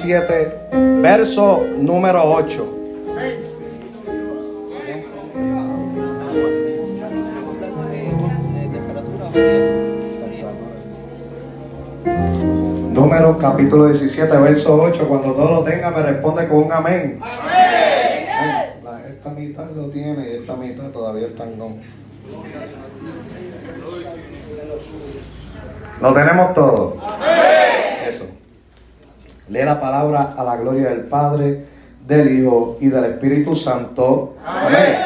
17, verso número 8. Números capítulo 17, verso 8. Cuando todo lo tenga me responde con un amén. Amén. Esta mitad lo tiene y esta mitad todavía están con. Lo tenemos todo. Amén. Eso. Lee la palabra a la gloria del Padre, del Hijo y del Espíritu Santo. Amén.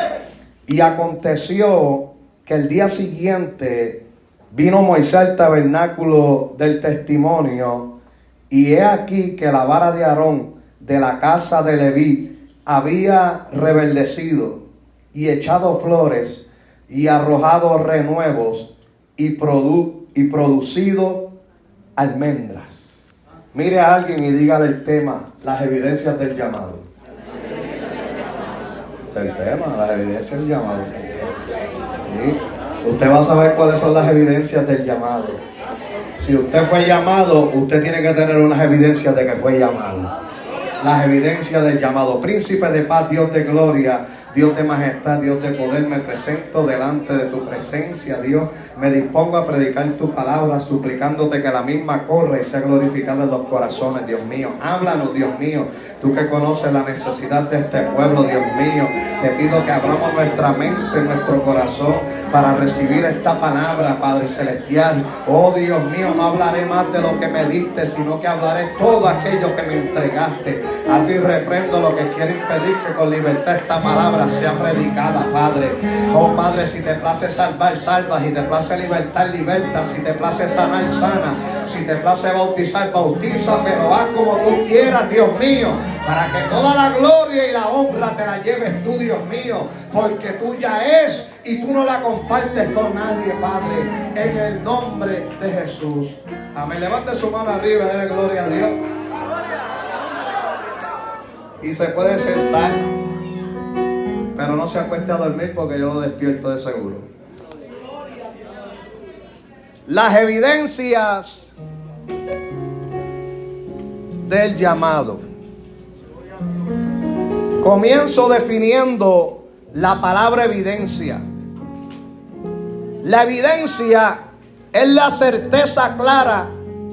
Y aconteció que el día siguiente vino Moisés al tabernáculo del testimonio, y he aquí que la vara de Aarón de la casa de Leví había rebeldecido y echado flores y arrojado renuevos y producido almendras. Mire a alguien y dígale el tema, las evidencias del llamado. Es el tema, las evidencias del llamado. ¿Sí? Usted va a saber cuáles son las evidencias del llamado. Si usted fue llamado, usted tiene que tener unas evidencias de que fue llamado. Las evidencias del llamado. Príncipe de paz, Dios de gloria, Dios de majestad, Dios de poder, me presento delante de tu presencia, Dios. Me dispongo a predicar tu palabra, suplicándote que la misma corra y sea glorificada en los corazones, Dios mío. Háblanos, Dios mío. Tú que conoces la necesidad de este pueblo, Dios mío. Te pido que abramos nuestra mente, nuestro corazón, para recibir esta palabra, Padre Celestial. Oh Dios mío, no hablaré más de lo que me diste, sino que hablaré todo aquello que me entregaste. A ti reprendo lo que quiere impedir que con libertad esta palabra sea predicada, Padre. Oh Padre, si te place salvar, salva. Si te place libertar, liberta. Si te place sanar, sana. Si te place bautizar, bautiza. Pero haz como tú quieras, Dios mío, para que toda la gloria y la honra te la lleves tú, Dios mío, porque tuya es y tú no la compartes con nadie, Padre, en el nombre de Jesús. Amén. Levante su mano arriba, déle gloria a Dios. Y se puede sentar, pero no se acueste a dormir porque yo lo despierto de seguro. Las evidencias del llamado. Comienzo definiendo la palabra evidencia. La evidencia es la certeza clara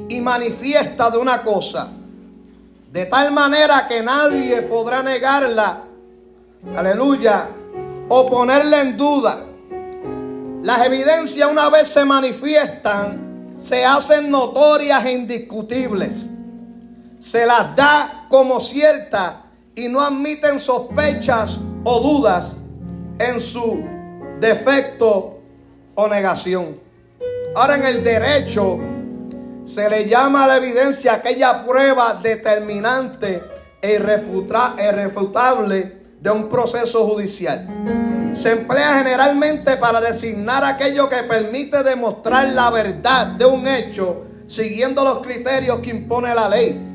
y manifiesta de una cosa, de tal manera que nadie podrá negarla, aleluya, o ponerla en duda. Las evidencias, una vez se manifiestan, se hacen notorias e indiscutibles. Se las da como ciertas y no admiten sospechas o dudas en su defecto o negación. Ahora, en el derecho se le llama a la evidencia aquella prueba determinante e irrefutable de un proceso judicial. Se emplea generalmente para designar aquello que permite demostrar la verdad de un hecho siguiendo los criterios que impone la ley.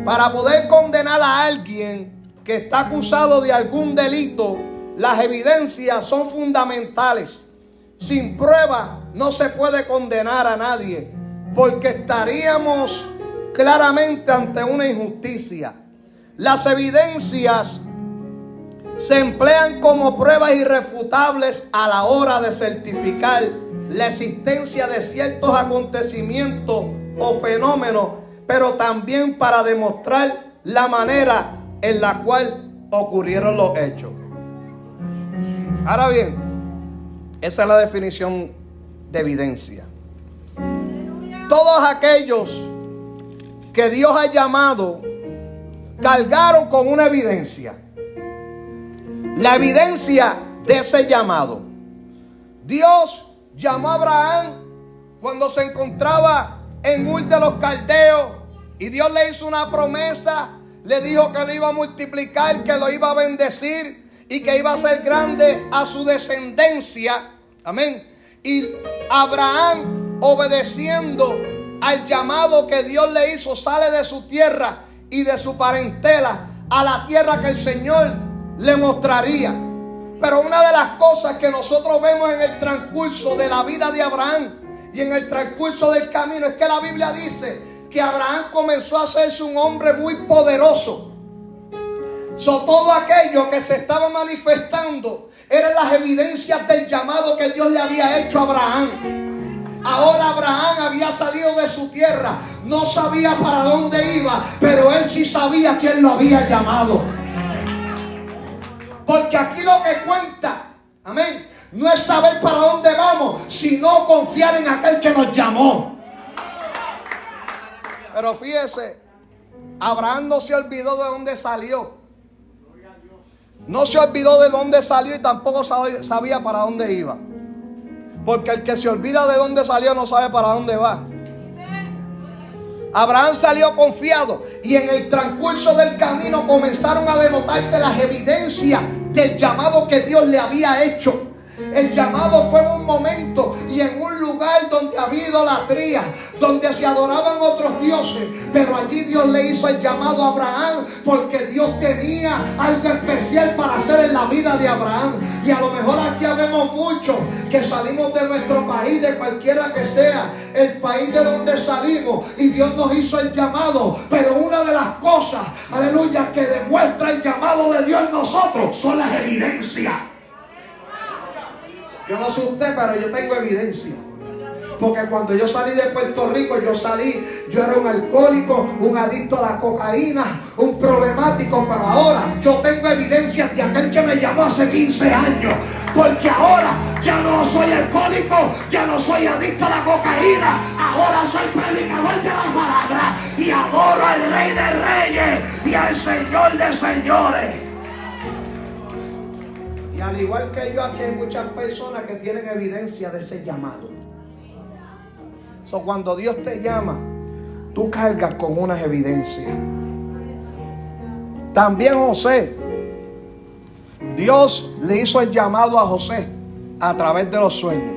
Para poder condenar a alguien que está acusado de algún delito, las evidencias son fundamentales. Sin prueba no se puede condenar a nadie, porque estaríamos claramente ante una injusticia. Las evidencias se emplean como pruebas irrefutables a la hora de certificar la existencia de ciertos acontecimientos o fenómenos, pero también para demostrar la manera en la cual ocurrieron los hechos. Ahora bien, esa es la definición de evidencia. Todos aquellos que Dios ha llamado cargaron con una evidencia. La evidencia de ese llamado. Dios llamó a Abraham cuando se encontraba en Ur de los Caldeos, y Dios le hizo una promesa. Le dijo que lo iba a multiplicar, que lo iba a bendecir y que iba a ser grande a su descendencia. Amén. Y Abraham, obedeciendo al llamado que Dios le hizo, sale de su tierra y de su parentela a la tierra que el Señor le mostraría. Pero una de las cosas que nosotros vemos en el transcurso de la vida de Abraham y en el transcurso del camino es que la Biblia dice que Abraham comenzó a hacerse un hombre muy poderoso. Todo aquello que se estaba manifestando eran las evidencias del llamado que Dios le había hecho a Abraham. Ahora Abraham había salido de su tierra, no sabía para dónde iba, pero él sí sabía quién lo había llamado. Porque aquí lo que cuenta, amén, no es saber para dónde vamos, sino confiar en aquel que nos llamó. Pero fíjese, Abraham no se olvidó de dónde salió. No se olvidó de dónde salió y tampoco sabía para dónde iba. Porque el que se olvida de dónde salió no sabe para dónde va. Abraham salió confiado y en el transcurso del camino comenzaron a denotarse las evidencias del llamado que Dios le había hecho. El llamado fue en un momento y en un lugar donde había idolatría, donde se adoraban otros dioses, pero allí Dios le hizo el llamado a Abraham porque Dios tenía algo especial para hacer en la vida de Abraham. Y a lo mejor aquí habemos muchos que salimos de nuestro país, de cualquiera que sea el país de donde salimos, y Dios nos hizo el llamado, pero una de las cosas, aleluya, que demuestra el llamado de Dios en nosotros son las evidencias. Yo no sé usted, pero yo tengo evidencia. Porque cuando yo salí de Puerto Rico, yo era un alcohólico, un adicto a la cocaína, un problemático, pero ahora yo tengo evidencias de aquel que me llamó hace 15 años. Porque ahora ya no soy alcohólico, ya no soy adicto a la cocaína, ahora soy predicador de la palabra y adoro al Rey de Reyes y al Señor de Señores. Y al igual que yo, aquí hay muchas personas que tienen evidencia de ese llamado. Cuando Dios te llama, tú cargas con unas evidencias. También José, Dios le hizo el llamado a José a través de los sueños.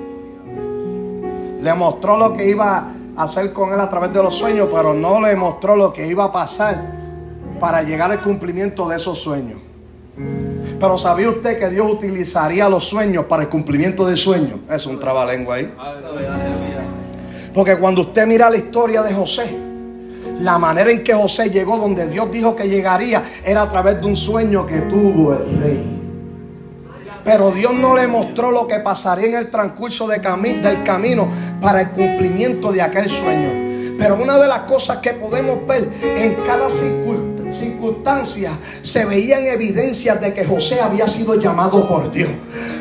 Le mostró lo que iba a hacer con él a través de los sueños, pero no le mostró lo que iba a pasar para llegar al cumplimiento de esos sueños. Pero ¿sabía usted que Dios utilizaría los sueños para el cumplimiento del sueño? Es un trabalengua ahí. Porque cuando usted mira la historia de José, la manera en que José llegó donde Dios dijo que llegaría era a través de un sueño que tuvo el rey. Pero Dios no le mostró lo que pasaría en el transcurso del camino para el cumplimiento de aquel sueño. Pero una de las cosas que podemos ver en cada circunstancia, se veían evidencias de que José había sido llamado por Dios.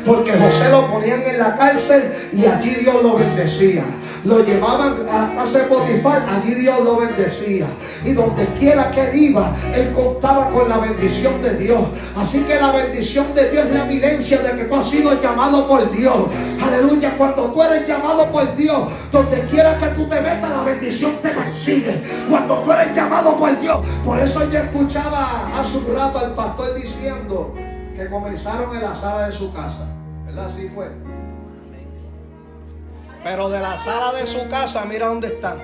Porque José lo ponían en la cárcel y allí Dios lo bendecía. Lo llevaban a la casa de Potifar, allí Dios lo bendecía. Y donde quiera que él iba, él contaba con la bendición de Dios. Así que la bendición de Dios es la evidencia de que tú has sido llamado por Dios. Aleluya, cuando tú eres llamado por Dios, donde quiera que tú te metas, la bendición te persigue. Cuando tú eres llamado por Dios, por eso yo escuchaba hace un rato al pastor diciendo que comenzaron en la sala de su casa, ¿verdad? Así fue. Pero de la sala de su casa, mira dónde están.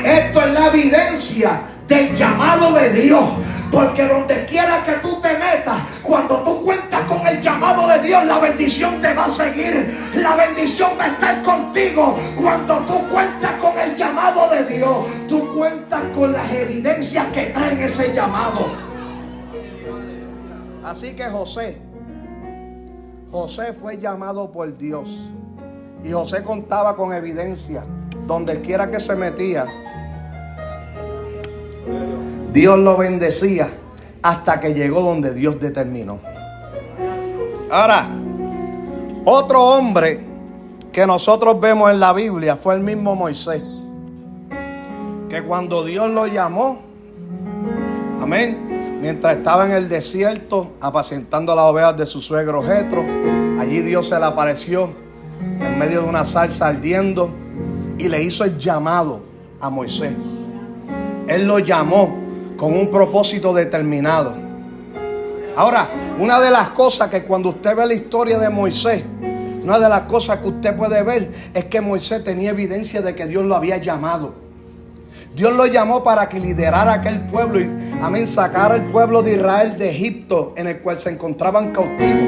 Esto es la evidencia del llamado de Dios. Porque donde quiera que tú te metas, cuando tú cuentas con el llamado de Dios, la bendición te va a seguir. La bendición va a estar contigo. Cuando tú cuentas con el llamado de Dios, tú cuentas con las evidencias que traen ese llamado. Así que José fue llamado por Dios. Y José contaba con evidencia. Donde quiera que se metía, Dios lo bendecía hasta que llegó donde Dios determinó. Ahora, otro hombre que nosotros vemos en la Biblia fue el mismo Moisés. Que cuando Dios lo llamó, amén, mientras estaba en el desierto apacentando las ovejas de su suegro Jetro, allí Dios se le apareció en medio de una zarza ardiendo y le hizo el llamado a Moisés. Él lo llamó con un propósito determinado. Ahora, una de las cosas que cuando usted ve la historia de Moisés, una de las cosas que usted puede ver es que Moisés tenía evidencia de que Dios lo había llamado. Dios lo llamó para que liderara aquel pueblo y, amén, sacara al pueblo de Israel de Egipto, en el cual se encontraban cautivos.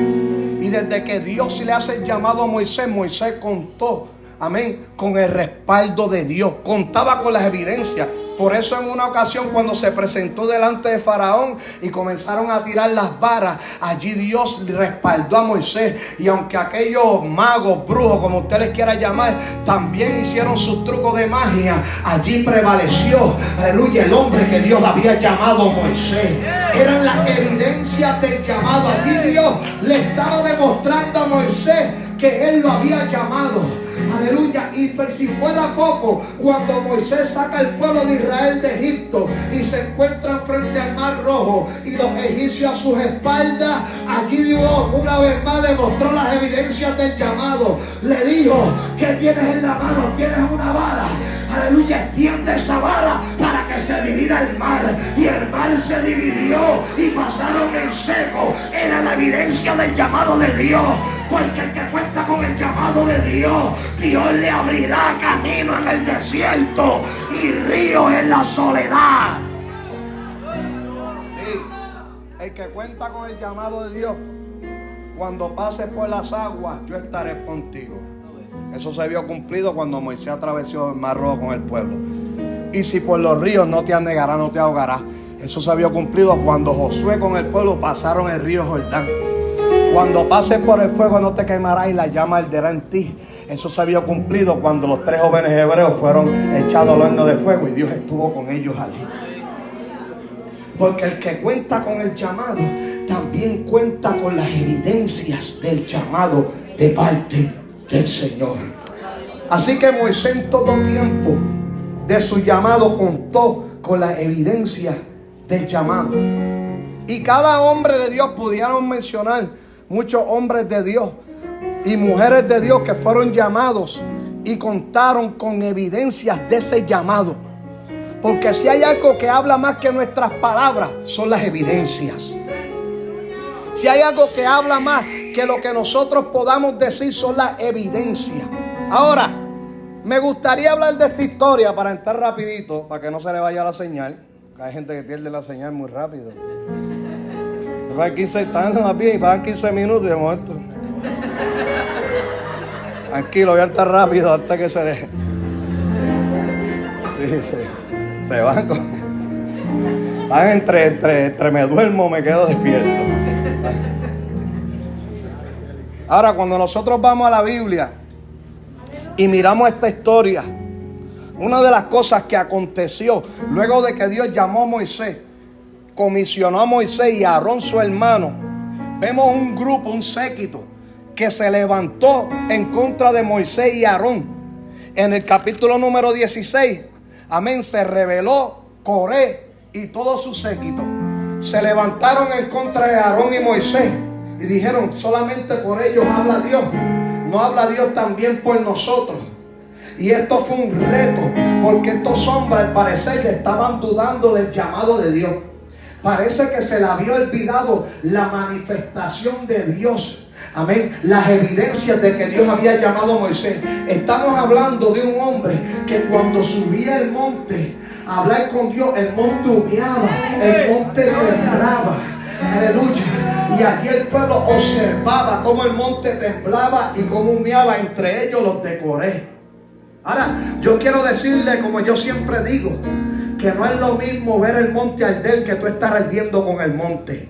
Y desde que Dios le hace el llamado a Moisés, Moisés contó, amén, con el respaldo de Dios. Contaba con las evidencias. Por eso en una ocasión, cuando se presentó delante de Faraón y comenzaron a tirar las varas, allí Dios respaldó a Moisés. Y aunque aquellos magos, brujos, como usted les quiera llamar, también hicieron sus trucos de magia, allí prevaleció, aleluya, el hombre que Dios había llamado Moisés. Eran las evidencias del llamado. Allí Dios le estaba demostrando a Moisés que él lo había llamado. Aleluya. Y si fuera poco, cuando Moisés saca al pueblo de Israel de Egipto y se encuentran frente al Mar Rojo y los egipcios a sus espaldas, allí Dios una vez más le mostró las evidencias del llamado. Le dijo: ¿qué tienes en la mano? Tienes una vara. Aleluya, extiende esa vara para que se divida el mar. Y el mar se dividió y pasaron en seco. Era la evidencia del llamado de Dios. Porque el que cuenta con el llamado de Dios, Dios le abrirá camino en el desierto y ríos en la soledad. Sí, el que cuenta con el llamado de Dios, cuando pases por las aguas, yo estaré contigo. Eso se vio cumplido cuando Moisés atravesó el Mar Rojo con el pueblo. Y si por los ríos no te anegará, no te ahogará. Eso se vio cumplido cuando Josué con el pueblo pasaron el río Jordán. Cuando pases por el fuego no te quemará y la llama arderá en ti. Eso se vio cumplido cuando los 3 jóvenes hebreos fueron echados al horno de fuego y Dios estuvo con ellos allí. Porque el que cuenta con el llamado también cuenta con las evidencias del llamado de parte del Señor. Así que Moisés en todo tiempo de su llamado contó con la evidencia del llamado. Y cada hombre de Dios, pudieron mencionar muchos hombres de Dios y mujeres de Dios que fueron llamados y contaron con evidencias de ese llamado. Porque si hay algo que habla más que nuestras palabras, son las evidencias. Si hay algo que habla más que lo que nosotros podamos decir, son las evidencias. Ahora, me gustaría hablar de esta historia para entrar rapidito, para que no se le vaya la señal. Hay gente que pierde la señal muy rápido. Pagan 15, están más bien y pagan 15 minutos de momento. Tranquilo, voy a entrar rápido hasta que se deje. Sí. Se van con... Están entre me duermo, me quedo despierto. Ahora, cuando nosotros vamos a la Biblia y miramos esta historia, una de las cosas que aconteció luego de que Dios llamó a Moisés, comisionó a Moisés y a Aarón su hermano, vemos un grupo, un séquito que se levantó en contra de Moisés y Aarón. En el capítulo número 16, amén, se rebeló Coré y todo su séquito. Se levantaron en contra de Aarón y Moisés y dijeron: solamente por ellos habla Dios, no habla Dios también por nosotros. Y esto fue un reto, porque estos hombres al parecer estaban dudando del llamado de Dios. Parece que se le había olvidado la manifestación de Dios. Amén. Las evidencias de que Dios había llamado a Moisés. Estamos hablando de un hombre que cuando subía el monte a hablar con Dios, el monte humeaba, el monte temblaba. Aleluya. Y allí el pueblo observaba cómo el monte temblaba y cómo humeaba, entre ellos los de Coré. Ahora, yo quiero decirle, como yo siempre digo, que no es lo mismo ver el monte arder que tú estar ardiendo con el monte.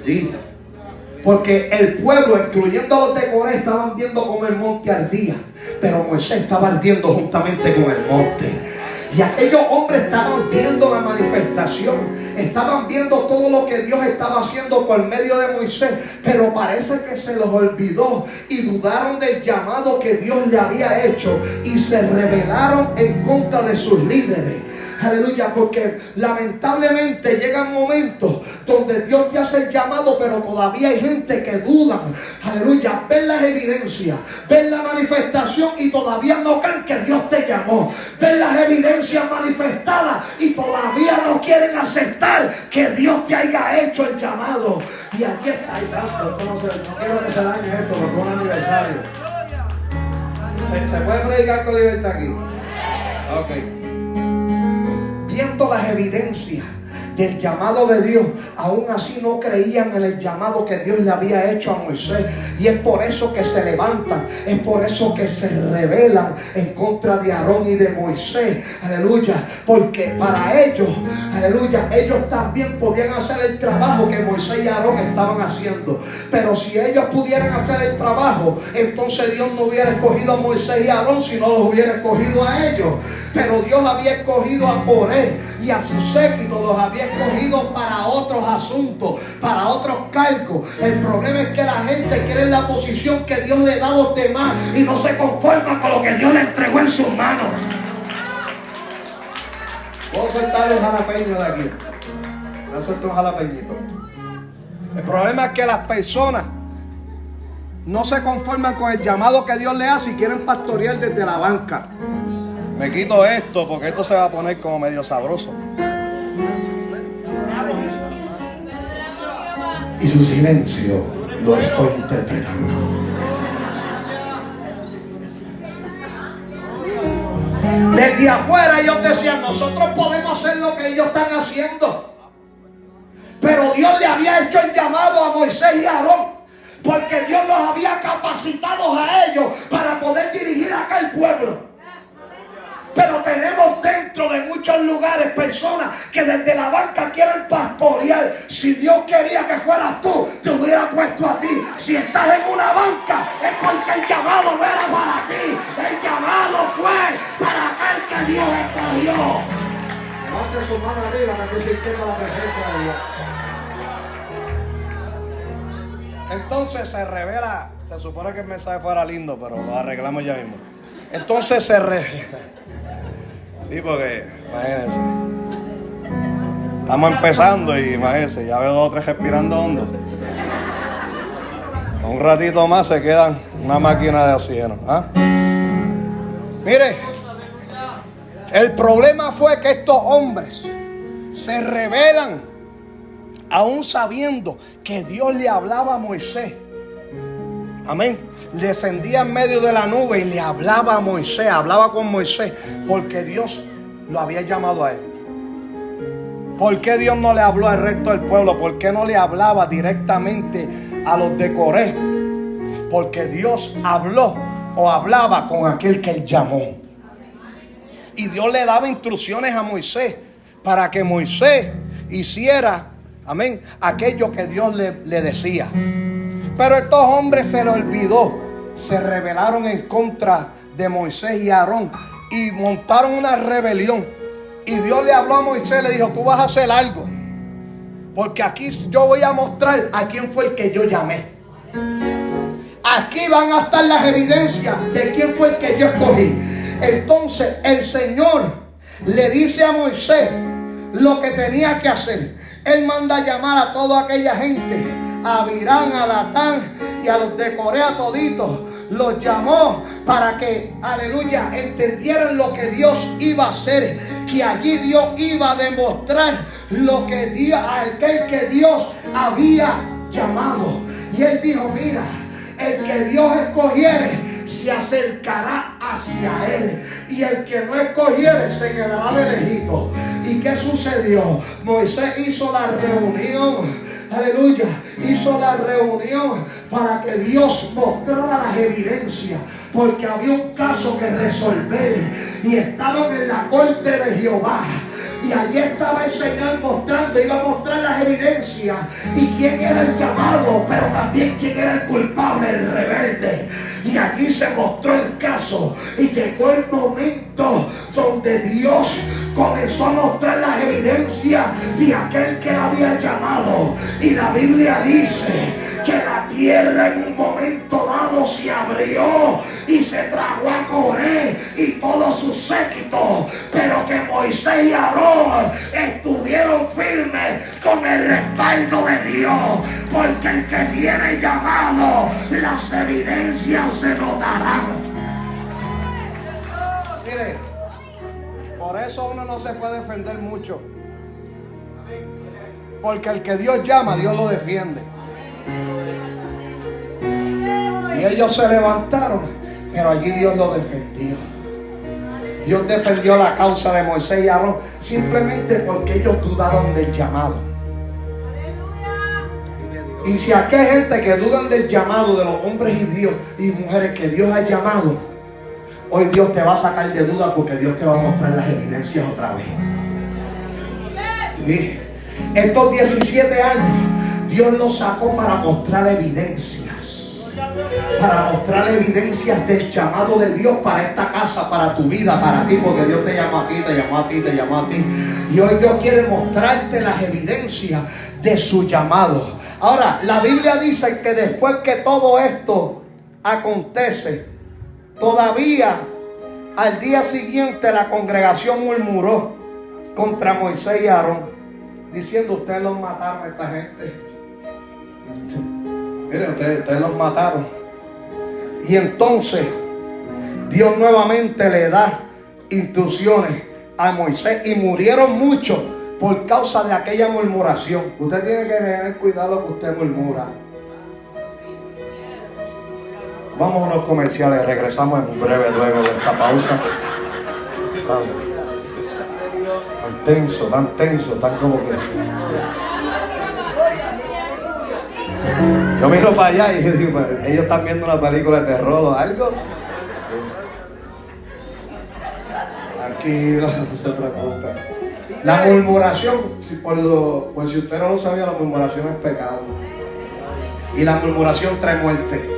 Sí. Porque el pueblo, incluyendo los de Coré, estaban viendo cómo el monte ardía, pero Moisés estaba ardiendo juntamente con el monte. Y aquellos hombres estaban viendo la manifestación, estaban viendo todo lo que Dios estaba haciendo por medio de Moisés, pero parece que se los olvidó y dudaron del llamado que Dios le había hecho y se rebelaron en contra de sus líderes. Aleluya, porque lamentablemente llegan momentos donde Dios te hace el llamado, pero todavía hay gente que duda. Aleluya, ven las evidencias, ven la manifestación y todavía no creen que Dios te llamó. Ven las evidencias manifestadas y todavía no quieren aceptar que Dios te haya hecho el llamado. Y allí está, santo, no quiero que se dañe esto porque es un aniversario. ¿Se puede predicar con libertad aquí? Ok. viendo las evidencias del llamado de Dios, aún así no creían en el llamado que Dios le había hecho a Moisés. Y es por eso que se levantan, es por eso que se rebelan en contra de Aarón y de Moisés. Aleluya, porque para ellos, aleluya, ellos también podían hacer el trabajo que Moisés y Aarón estaban haciendo. Pero si ellos pudieran hacer el trabajo, entonces Dios no hubiera escogido a Moisés y a Aarón, sino los hubiera escogido a ellos. Pero Dios había escogido a Coré y a su séquito, los había escogido para otros asuntos, para otros cargos. El problema es que la gente quiere la posición que Dios le da a los demás y no se conforma con lo que Dios le entregó en sus manos. Puedo soltar el jalapeño de aquí. Voy a soltar un jalapeñito. El problema es que las personas no se conforman con el llamado que Dios le hace y quieren pastorear desde la banca. Me quito esto porque esto se va a poner como medio sabroso. Y su silencio lo estoy interpretando. Desde afuera ellos decían: nosotros podemos hacer lo que ellos están haciendo. Pero Dios le había hecho el llamado a Moisés y a Aarón, porque Dios los había capacitado a ellos para poder dirigir a aquel pueblo. Pero tenemos dentro de muchos lugares personas que desde la banca quieren pastorear. Si Dios quería que fueras tú, te hubiera puesto a ti. Si estás en una banca, es porque el llamado no era para ti. El llamado fue para aquel que Dios escogió. Levante su mano arriba para que se entienda la presencia de Dios. Entonces se revela. Se supone que el mensaje fuera lindo, pero lo arreglamos ya mismo. Entonces se revela. Sí, porque, imagínense, estamos empezando y imagínense, ya veo 2 o 3 respirando hondo. Un ratito más se quedan una máquina de oxígeno. Mire, el problema fue que estos hombres se rebelan, aún sabiendo que Dios le hablaba a Moisés. Amén. Descendía en medio de la nube y le hablaba a Moisés, hablaba con Moisés, porque Dios lo había llamado a él. ¿Por qué Dios no le habló al resto del pueblo? ¿Por qué no le hablaba directamente a los de Coré? Porque Dios habló o hablaba con aquel que él llamó. Y Dios le daba instrucciones a Moisés para que Moisés hiciera, amén, aquello que Dios le decía. Pero estos hombres se les olvidó, se rebelaron en contra de Moisés y Aarón y montaron una rebelión. Y Dios le habló a Moisés, le dijo: tú vas a hacer algo, porque aquí yo voy a mostrar a quién fue el que yo llamé. Aquí van a estar las evidencias de quién fue el que yo escogí. Entonces el Señor le dice a Moisés lo que tenía que hacer. Él manda a llamar a toda aquella gente, a Abirán, a Datán y a los de Corea toditos. Los llamó para que, aleluya, entendieran lo que Dios iba a hacer. Que allí Dios iba a demostrar lo que Dios, aquel que Dios había llamado. Y él dijo: mira, el que Dios escogiere se acercará hacia él, y el que no escogiere se quedará de lejito. ¿Y qué sucedió? Moisés hizo la reunión, aleluya, hizo la reunión para que Dios mostrara las evidencias, porque había un caso que resolver y estaban en la corte de Jehová. Y allí estaba el Señor mostrando, iba a mostrar las evidencias y quién era el llamado, pero también quién era el culpable, el rebelde. Y allí se mostró el caso y llegó el momento donde Dios comenzó a mostrar las evidencias de aquel que la había llamado. Y la Biblia dice que la tierra en un momento dado se abrió y se tragó a Coré y todo su séquito, pero que Moisés y Aarón estuvieron firmes con el respaldo de Dios, porque el que tiene llamado, las evidencias se notarán. Mire, por eso uno no se puede defender mucho, porque el que Dios llama, Dios lo defiende. Y ellos se levantaron, pero allí Dios lo defendió. Dios defendió la causa de Moisés y Aarón simplemente porque ellos dudaron del llamado. Y si aquí hay gente que dudan del llamado de los hombres y Dios y mujeres que Dios ha llamado, hoy Dios te va a sacar de duda porque Dios te va a mostrar las evidencias otra vez. Sí. Estos 17 años Dios los sacó para mostrar evidencias. Para mostrar evidencias del llamado de Dios para esta casa, para tu vida, para ti, porque Dios te llamó a ti, te llamó a ti, te llamó a ti. Y hoy Dios quiere mostrarte las evidencias de su llamado. Ahora, la Biblia dice que después que todo esto acontece, todavía al día siguiente la congregación murmuró contra Moisés y Aarón, diciendo: ustedes los mataron a esta gente. Miren, ustedes los mataron. Y entonces Dios nuevamente le da instrucciones a Moisés y murieron muchos por causa de aquella murmuración. Usted tiene que tener cuidado que usted murmura. Vamos a unos comerciales, regresamos en breve luego de esta pausa. Tan tenso, tan como que... Yo miro para allá y digo, ellos están viendo una película de terror o algo. Tranquilo, no se preocupe. La murmuración, por si usted no lo sabía, la murmuración es pecado. Y la murmuración trae muerte.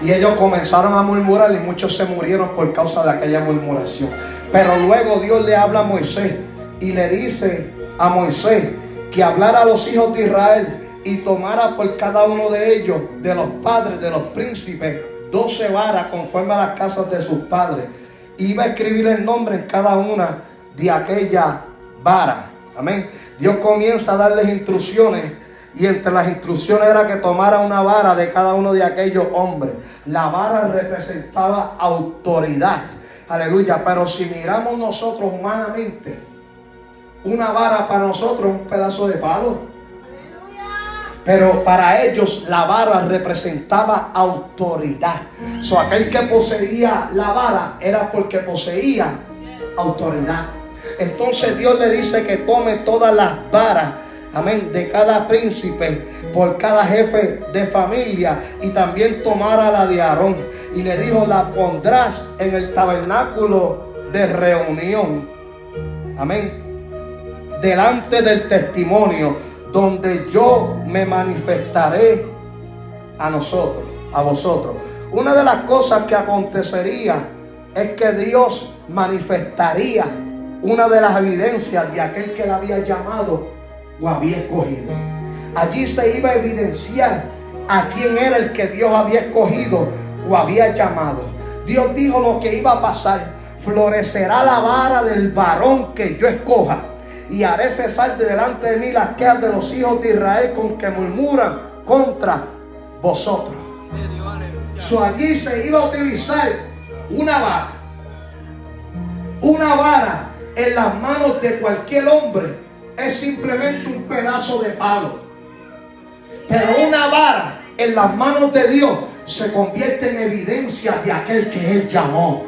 Y ellos comenzaron a murmurar y muchos se murieron por causa de aquella murmuración. Pero luego Dios le habla a Moisés y le dice a Moisés que hablara a los hijos de Israel y tomara por cada uno de ellos, de los padres, de los príncipes, 12 varas conforme a las casas de sus padres. Iba a escribir el nombre en cada una de aquella vara. Amén. Dios comienza a darles instrucciones. Y entre las instrucciones era que tomara una vara de cada uno de aquellos hombres. La vara representaba autoridad. Aleluya. Pero si miramos nosotros humanamente, una vara para nosotros es un pedazo de palo. Pero para ellos la vara representaba autoridad. Aquel que poseía la vara era porque poseía autoridad. Entonces Dios le dice que tome todas las varas, amén, de cada príncipe, por cada jefe de familia, y también tomara la de Aarón. Y le dijo: la pondrás en el tabernáculo de reunión, amén, delante del testimonio, donde yo me manifestaré a vosotros. Una de las cosas que acontecería es que Dios manifestaría una de las evidencias de aquel que le había llamado o había escogido. Allí se iba a evidenciar a quién era el que Dios había escogido o había llamado. Dios dijo lo que iba a pasar: florecerá la vara del varón que yo escoja, y haré cesar de delante de mí las quejas de los hijos de Israel con que murmuran contra vosotros. Allí se iba a utilizar una vara. Una vara en las manos de cualquier hombre es simplemente un pedazo de palo. Pero una vara en las manos de Dios se convierte en evidencia de aquel que Él llamó.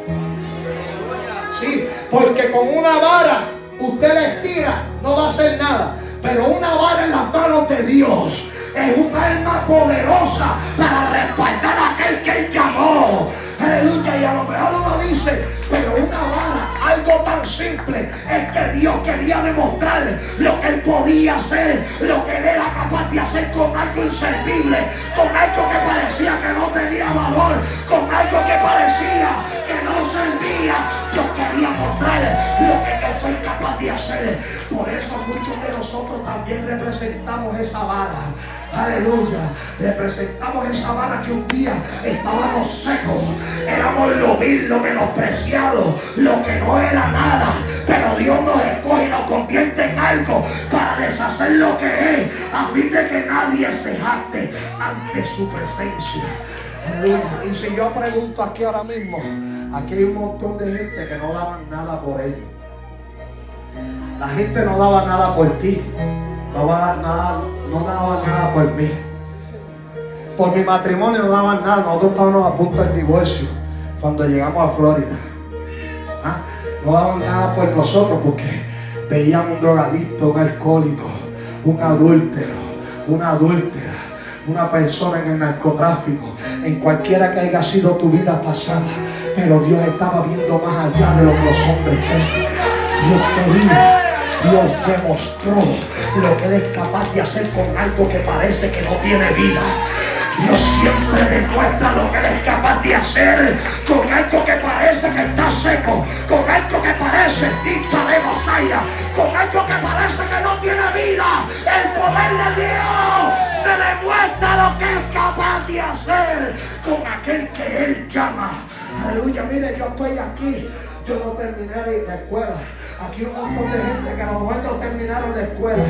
Sí, porque con una vara usted le estira, no va a hacer nada. Pero una vara en las manos de Dios es un arma poderosa para respaldar a aquel que Él llamó. Aleluya. Y a lo mejor uno dice: pero una vara, algo tan simple. Es que Dios quería demostrarle lo que Él podía hacer, lo que Él era capaz de hacer con algo inservible, con algo que parecía que no tenía valor, con algo que parecía que no servía. Dios quería mostrarle lo que yo soy capaz de hacer. Por eso muchos de nosotros también representamos esa vara. Aleluya. Representamos esa vara que un día estábamos secos, éramos lo vil, lo menospreciado, lo que no era nada, pero Dios nos escoge y nos convierte en algo para deshacer lo que es, a fin de que nadie se jacte ante su presencia. Aleluya. Y si yo pregunto aquí ahora mismo, aquí hay un montón de gente que no daban nada por ellos. La gente no daba nada por ti, no daba nada por mí. Por mi matrimonio no daban nada. Nosotros estábamos a punto del divorcio cuando llegamos a Florida. no daban nada por nosotros porque veían un drogadicto, un alcohólico, un adúltero, una adúltera, una persona en el narcotráfico, en cualquiera que haya sido tu vida pasada. Pero Dios estaba viendo más allá de lo que los hombres ven. Dios quería, Dios demostró lo que Él es capaz de hacer con algo que parece que no tiene vida. Dios siempre demuestra lo que Él es capaz de hacer con algo que parece que está seco, con algo que parece con algo que parece que no tiene vida. El poder de Dios se demuestra lo que es capaz de hacer con aquel que Él llama. Aleluya, mire, yo estoy aquí. Yo no terminé de escuela. Aquí hay un montón de gente que a lo mejor no terminaron de escuela,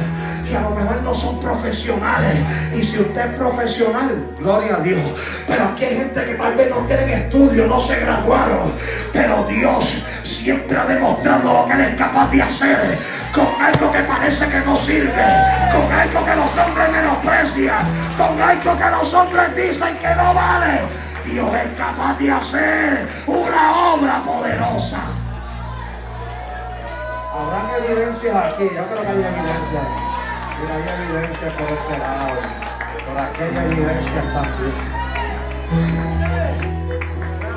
que a lo mejor no son profesionales. Y si usted es profesional, gloria a Dios. Pero aquí hay gente que tal vez no tienen estudio, no se graduaron. Pero Dios siempre ha demostrado lo que Él es capaz de hacer con algo que parece que no sirve, con algo que los hombres menosprecian, con algo que los hombres dicen que no vale. Dios es capaz de hacer una obra poderosa. Habrán evidencias aquí, yo creo que hay evidencias. Mira, hay evidencias por este lado, por aquella evidencia también.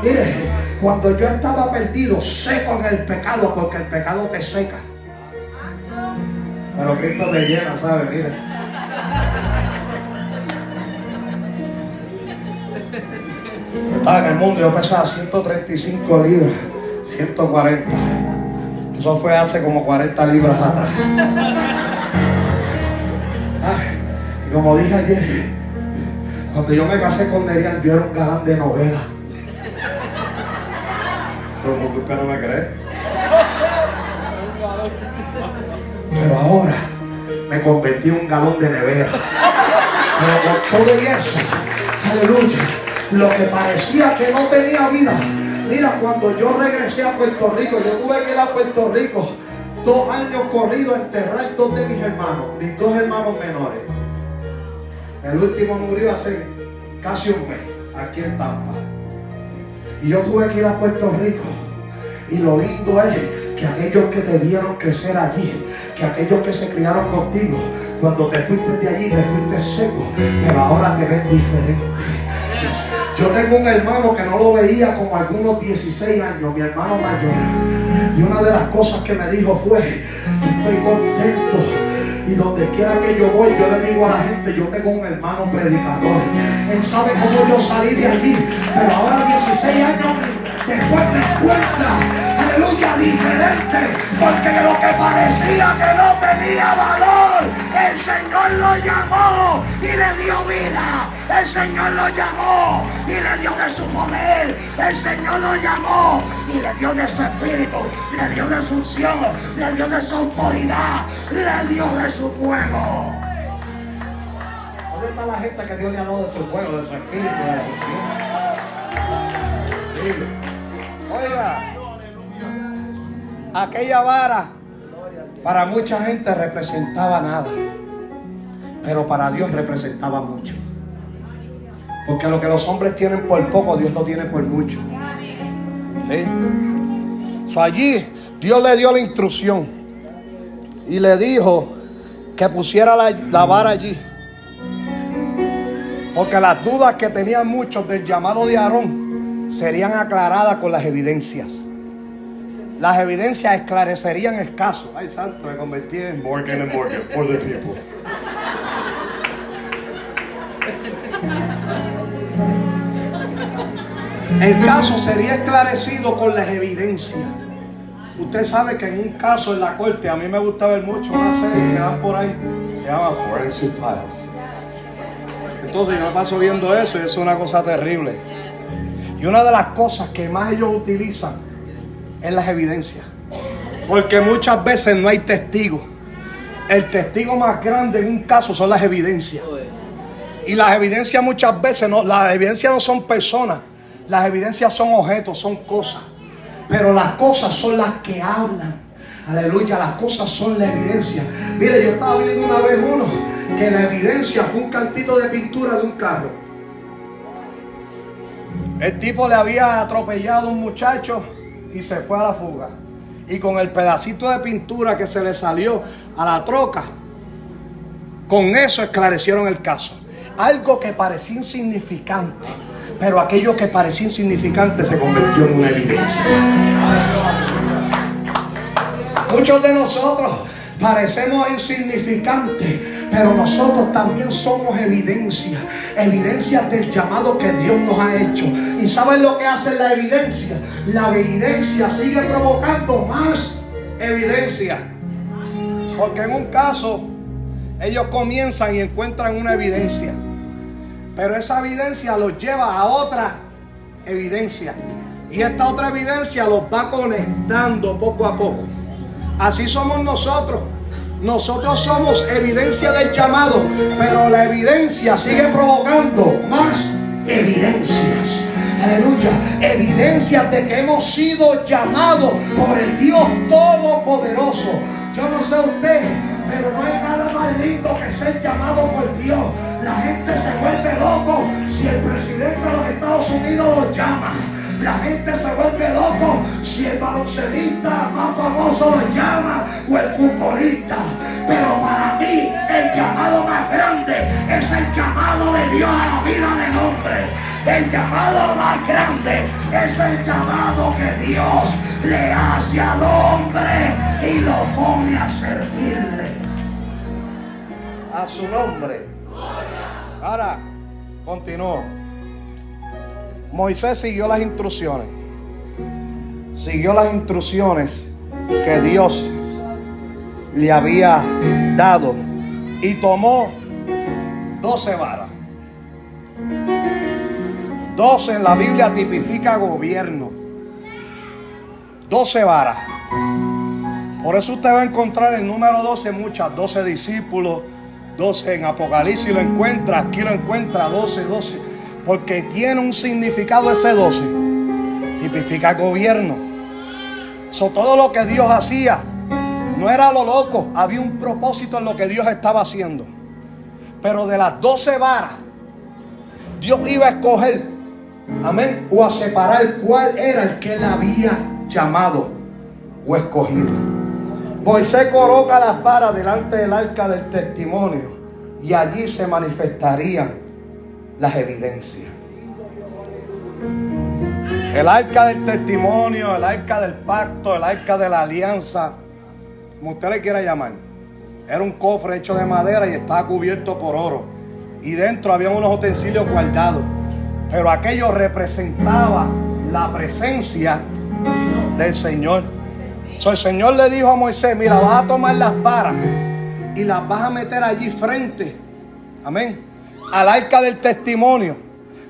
Mire, cuando yo estaba perdido, seco en el pecado, porque el pecado te seca. Pero Cristo te llena, ¿sabes? Mire. Yo estaba en el mundo, yo pesaba 135 libras, 140. Eso fue hace como 40 libras atrás. Y como dije ayer, cuando yo me casé con Nerian, yo era un galán de novela. Pero porque usted no me cree. Pero ahora me convertí en un galón de nevera. Pero con todo eso, aleluya, lo que parecía que no tenía vida. Mira, cuando yo regresé a Puerto Rico, yo tuve que ir a Puerto Rico 2 años corridos a enterrar 2 de mis hermanos, mis 2 hermanos menores. El último murió hace casi un mes, aquí en Tampa. Y yo tuve que ir a Puerto Rico. Y lo lindo es que aquellos que te vieron crecer allí, que aquellos que se criaron contigo, cuando te fuiste de allí te fuiste seco, pero ahora te ven diferente. Yo tengo un hermano que no lo veía como algunos 16 años, mi hermano mayor. Y una de las cosas que me dijo fue: estoy contento. Y donde quiera que yo voy, yo le digo a la gente, yo tengo un hermano predicador. Él sabe cómo yo salí de allí, pero ahora 16 años después me encuentra, aleluya, diferente, porque lo que parecía que no tenía valor, el Señor lo llamó y le dio vida. El Señor lo llamó y le dio de su poder. El Señor lo llamó y le dio de su espíritu, le dio de su unción, le dio de su autoridad, le dio de su fuego. ¿Dónde está la gente que Dios le ha dado de su fuego, de su espíritu, de la unción? Sí. Oiga, aquella vara para mucha gente representaba nada, pero para Dios representaba mucho. Porque lo que los hombres tienen por poco, Dios lo tiene por mucho. ¿Sí? Allí Dios le dio la instrucción y le dijo que pusiera la vara allí, porque las dudas que tenían muchos del llamado de Aarón serían aclaradas con las evidencias. Las evidencias esclarecerían el caso. Ay, santo, me convertí en Morgan & Morgan for the people. El caso sería esclarecido con las evidencias. Usted sabe que en un caso en la corte, a mí me gusta ver mucho una serie que dan por ahí, se llama Forensic Files. Entonces yo me paso viendo eso y es una cosa terrible. Y una de las cosas que más ellos utilizan es las evidencias. Porque muchas veces no hay testigos. El testigo más grande en un caso son las evidencias. Y las evidencias muchas veces no, las evidencias no son personas. Las evidencias son objetos, son cosas. Pero las cosas son las que hablan. Aleluya, las cosas son la evidencia. Mire, yo estaba viendo una vez uno que la evidencia fue un cantito de pintura de un carro. El tipo le había atropellado a un muchacho y se fue a la fuga. y con el pedacito de pintura que se le salió a la troca, con eso esclarecieron el caso. Algo que parecía insignificante, pero aquello que parecía insignificante se convirtió en una evidencia. Muchos de nosotros parecemos insignificantes, pero nosotros también somos evidencias del llamado que Dios nos ha hecho. ¿Y saben lo que hace la evidencia? La evidencia sigue provocando más evidencia. Porque en un caso ellos comienzan y encuentran una evidencia, pero esa evidencia los lleva a otra evidencia, y esta otra evidencia los va conectando poco a poco. Así somos nosotros. Nosotros somos evidencia del llamado, pero la evidencia sigue provocando más evidencias. Aleluya. Evidencias de que hemos sido llamados por el Dios Todopoderoso. Yo no sé usted, pero no hay nada más lindo que ser llamado por Dios. La gente se vuelve loco si el presidente de los Estados Unidos lo llama. La gente se vuelve loco si el baloncelista más famoso lo llama o el futbolista. Pero para mí el llamado más grande es el llamado de Dios a la vida del hombre. El llamado más grande es el llamado que Dios le hace al hombre y lo pone a servirle. A su nombre. Ahora, continúo. Moisés siguió las instrucciones. Siguió las instrucciones que Dios le había dado y tomó 12 varas. 12 en la Biblia tipifica gobierno. 12 varas. Por eso usted va a encontrar el número 12 muchas. 12 discípulos, 12 en Apocalipsis lo encuentra. Aquí lo encuentra 12. Porque tiene un significado ese 12. Tipifica gobierno. Todo lo que Dios hacía no era lo loco. Había un propósito en lo que Dios estaba haciendo. Pero de las 12 varas, Dios iba a escoger, amén, o a separar cuál era el que él había llamado o escogido. Moisés coloca las varas delante del arca del testimonio y allí se manifestarían las evidencias. El arca del testimonio, el arca del pacto, el arca de la alianza, como usted le quiera llamar, era un cofre hecho de madera y estaba cubierto por oro, y dentro había unos utensilios guardados, pero aquello representaba la presencia del Señor. El Señor le dijo a Moisés: mira, vas a tomar las varas y las vas a meter allí frente, amén, al arca del testimonio,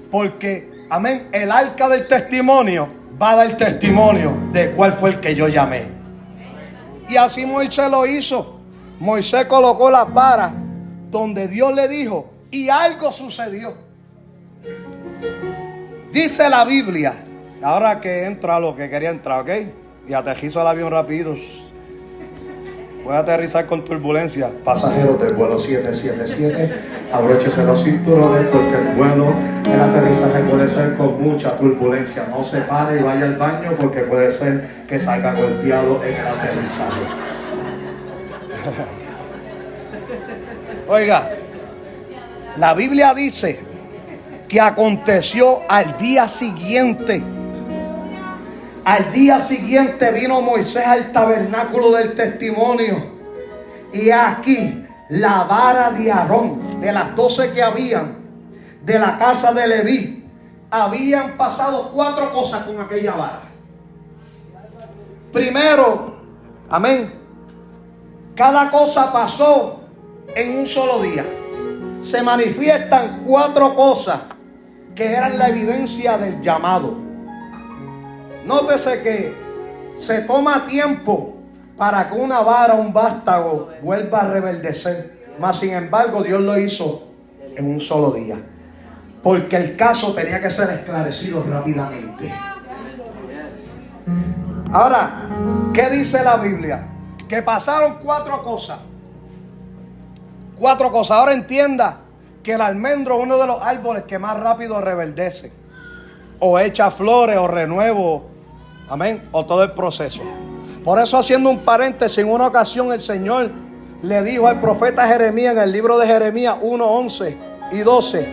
porque, amén, el arca del testimonio va a dar testimonio de cuál fue el que yo llamé. Y así Moisés lo hizo. Moisés colocó las varas donde Dios le dijo, y algo sucedió. Dice la Biblia, ahora que entro a lo que quería entrar, ¿ok? Y aterrizo el avión rápido. Voy a aterrizar con turbulencia. Pasajeros del vuelo 777, abróchese los cinturones porque el aterrizaje puede ser con mucha turbulencia. No se pare y vaya al baño porque puede ser que salga golpeado en el aterrizaje. Oiga, la Biblia dice que aconteció al día siguiente. Al día siguiente vino Moisés al tabernáculo del testimonio. Y aquí la vara de Aarón, de las 12 que habían, de la casa de Leví, habían pasado 4 cosas con aquella vara. Primero, amén, cada cosa pasó en un solo día. Se manifiestan 4 cosas que eran la evidencia del llamado. Nótese que se toma tiempo para que una vara, un vástago, vuelva a reverdecer. Mas sin embargo, Dios lo hizo en un solo día, porque el caso tenía que ser esclarecido rápidamente. Ahora, ¿qué dice la Biblia? Que pasaron 4 cosas. 4 cosas. Ahora entienda que el almendro es uno de los árboles que más rápido reverdece, o echa flores, o renuevo, amén, o todo el proceso. Por eso, haciendo un paréntesis, en una ocasión el Señor le dijo al profeta Jeremías en el libro de Jeremías 1, 11 y 12: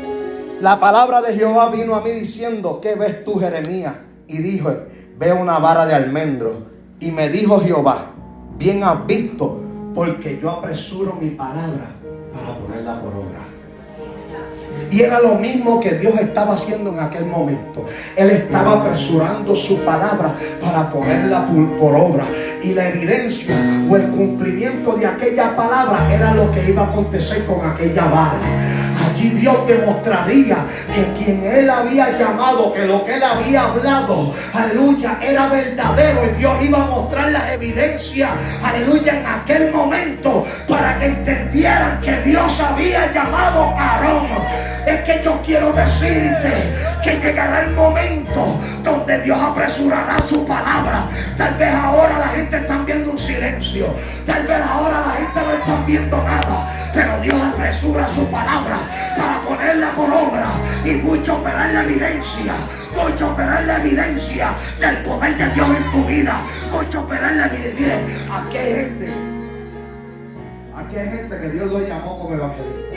la palabra de Jehová vino a mí diciendo, ¿qué ves tú, Jeremías? Y dijo, veo una vara de almendro. Y me dijo Jehová, bien has visto, porque yo apresuro mi palabra para ponerla por obra. Y era lo mismo que Dios estaba haciendo en aquel momento. Él estaba apresurando su palabra para ponerla por obra. Y la evidencia o el cumplimiento de aquella palabra era lo que iba a acontecer con aquella vara. Allí Dios demostraría que quien Él había llamado, que lo que Él había hablado, aleluya, era verdadero. Y Dios iba a mostrar las evidencias, aleluya, en aquel momento, para que entendieran que Dios había llamado a Aarón. Es que yo quiero decirte que llegará el momento donde Dios apresurará su palabra. Tal vez ahora la gente está viendo un silencio, tal vez ahora la gente no está viendo nada, pero Dios apresura su palabra para ponerla por obra. Y muchos verán la evidencia, muchos verán la evidencia del poder de Dios en tu vida, muchos verán la evidencia. Miren, aquí hay gente que Dios lo llamó como evangelista,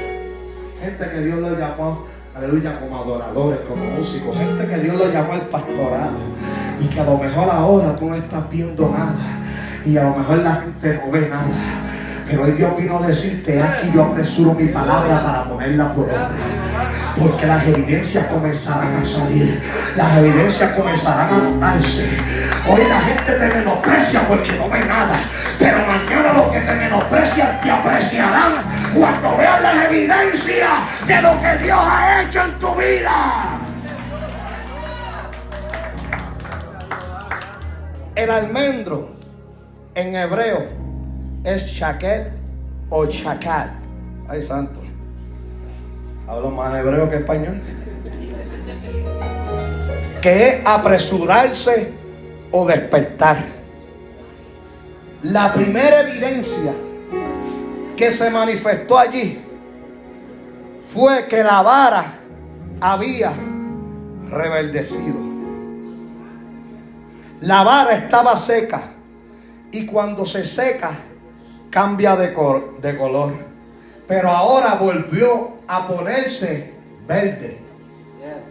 gente que Dios lo llamó, aleluya, como adoradores, como músicos, gente que Dios lo llamó al pastorado, y que a lo mejor ahora tú no estás viendo nada, y a lo mejor la gente no ve nada, pero hoy Dios vino a decirte, aquí yo apresuro mi palabra para ponerla por obra. Porque las evidencias comenzarán a salir, las evidencias comenzarán a notarse. Hoy la gente te menosprecia porque no ve nada, pero mañana los que te menosprecian te apreciarán cuando vean las evidencias de lo que Dios ha hecho en tu vida. El almendro en hebreo es shaket o shakat. Ay, santo, hablo más hebreo que español. Que es apresurarse o despertar. La primera evidencia que se manifestó allí fue que la vara había reverdecido. La vara estaba seca, y cuando se seca cambia de color, pero ahora volvió a ponerse verde.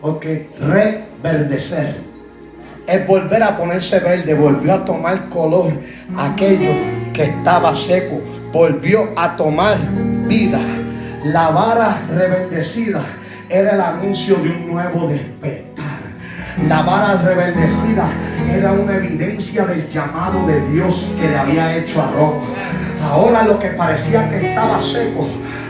Porque reverdecer es volver a ponerse verde, volvió a tomar color. Aquello que estaba seco volvió a tomar vida. La vara reverdecida era el anuncio de un nuevo despertar. La vara reverdecida era una evidencia del llamado de Dios que le había hecho a Aarón. Ahora lo que parecía que estaba seco,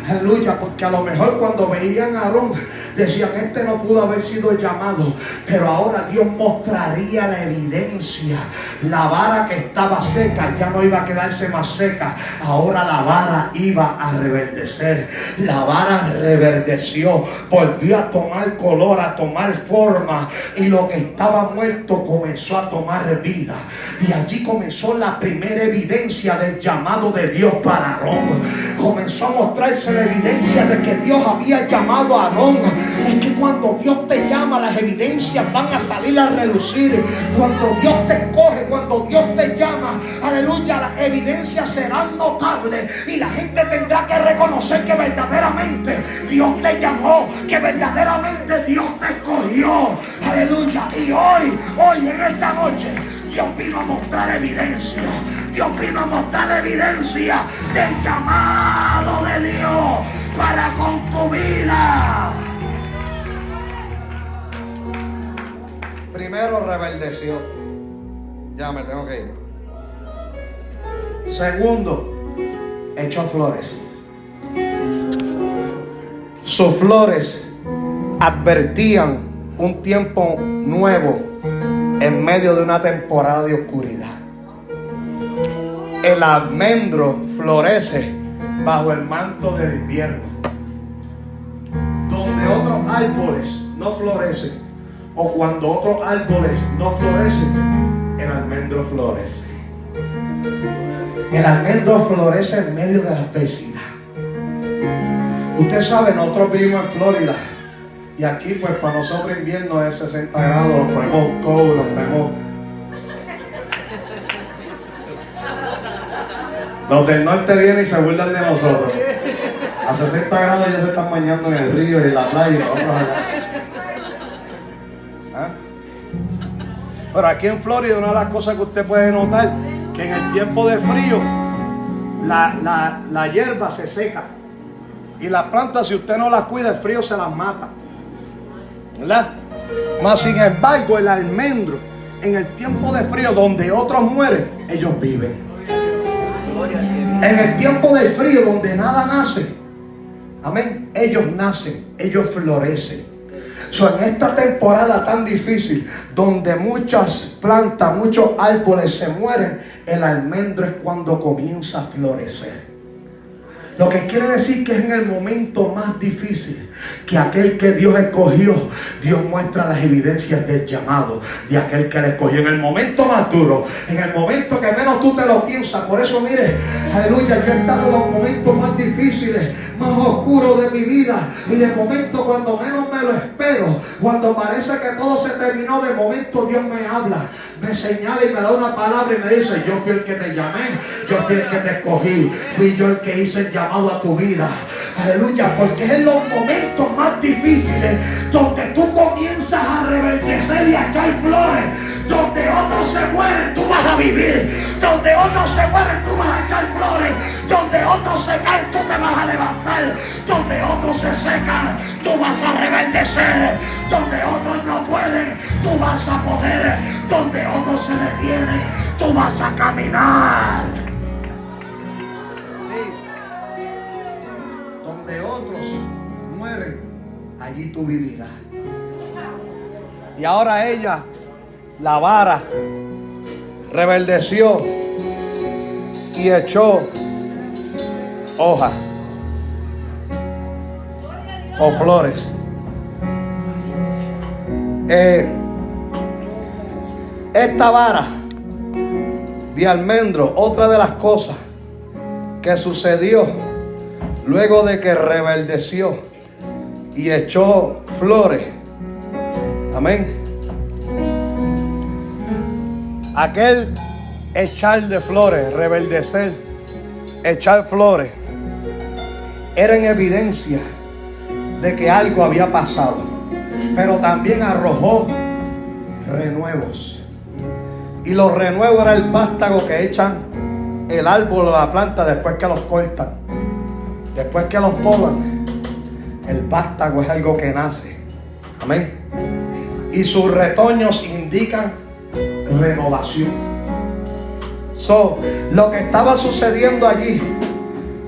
aleluya, porque a lo mejor cuando veían a Aarón decían, este no pudo haber sido llamado, pero ahora Dios mostraría la evidencia. La vara que estaba seca ya no iba a quedarse más seca, ahora la vara iba a reverdecer. La vara reverdeció, volvió a tomar color, a tomar forma, y lo que estaba muerto comenzó a tomar vida. Y allí comenzó la primera evidencia del llamado de Dios para Aarón. Comenzó a mostrarse la evidencia de que Dios había llamado a Aarón. Es que cuando Dios te llama, las evidencias van a salir a relucir. Cuando Dios te coge, cuando Dios te llama, aleluya, las evidencias serán notables, y la gente tendrá que reconocer que verdaderamente Dios te llamó, que verdaderamente Dios te escogió, aleluya. Y hoy en esta noche Dios vino a mostrar evidencia. Dios vino a mostrar evidencia del llamado de Dios para con tu vida. Primero reverdeció. Ya me tengo que ir. Segundo, echó flores. Sus flores advertían un tiempo nuevo en medio de una temporada de oscuridad. El almendro florece bajo el manto del invierno, donde otros árboles no florecen, o cuando otros árboles no florecen, el almendro florece. El almendro florece en medio de la adversidad. Usted sabe, nosotros vivimos en Florida, y aquí pues para nosotros invierno es 60 grados, lo ponemos cold, lo ponemos. Los del norte vienen y se burlan de nosotros. A 60 grados ya se están bañando en el río y en la playa y nosotros allá. ¿Ah? Pero aquí en Florida, una de las cosas que usted puede notar, que en el tiempo de frío la hierba se seca. Y las plantas, si usted no las cuida, el frío se las mata. ¿Verdad? Mas sin embargo, el almendro, en el tiempo de frío, donde otros mueren, ellos viven. En el tiempo de frío, donde nada nace, amén, ellos nacen, ellos florecen. En esta temporada tan difícil, donde muchas plantas, muchos árboles se mueren, el almendro es cuando comienza a florecer. Lo que quiere decir que es en el momento más difícil que aquel que Dios escogió, Dios muestra las evidencias del llamado de aquel que le escogió. En el momento más duro, en el momento que menos tú te lo piensas. Por eso mire, aleluya, yo he estado en los momentos más difíciles, más oscuros de mi vida. Y de momento cuando menos me lo espero, cuando parece que todo se terminó, de momento Dios me habla, me señala y me da una palabra y me dice: yo fui el que te llamé, yo fui el que te escogí, fui yo el que hice el llamado a tu vida. Aleluya, porque es en los momentos más difíciles donde tú comienzas a reverdecer y a echar flores. Donde otros se mueren, tú vas a vivir. Donde otros se mueren, tú vas a echar flores. Donde otros se caen, tú te vas a levantar. Donde otros se secan, tú vas a reverdecer. Donde otros no pueden, tú vas a poder. Donde otros se detienen, tú vas a caminar. Sí. Donde otros mueren, allí tú vivirás. Y ahora ella, la vara, rebeldeció y echó hojas o flores. Esta vara de almendro, otra de las cosas que sucedió luego de que rebeldeció y echó flores. Amén. Aquel echar de flores, rebeldecer, echar flores, era en evidencia de que algo había pasado, pero también arrojó renuevos. Y los renuevos era el vástago que echan el árbol o la planta después que los cortan, después que los podan. El vástago es algo que nace. Amén. Y sus retoños indican renovación. Lo que estaba sucediendo allí,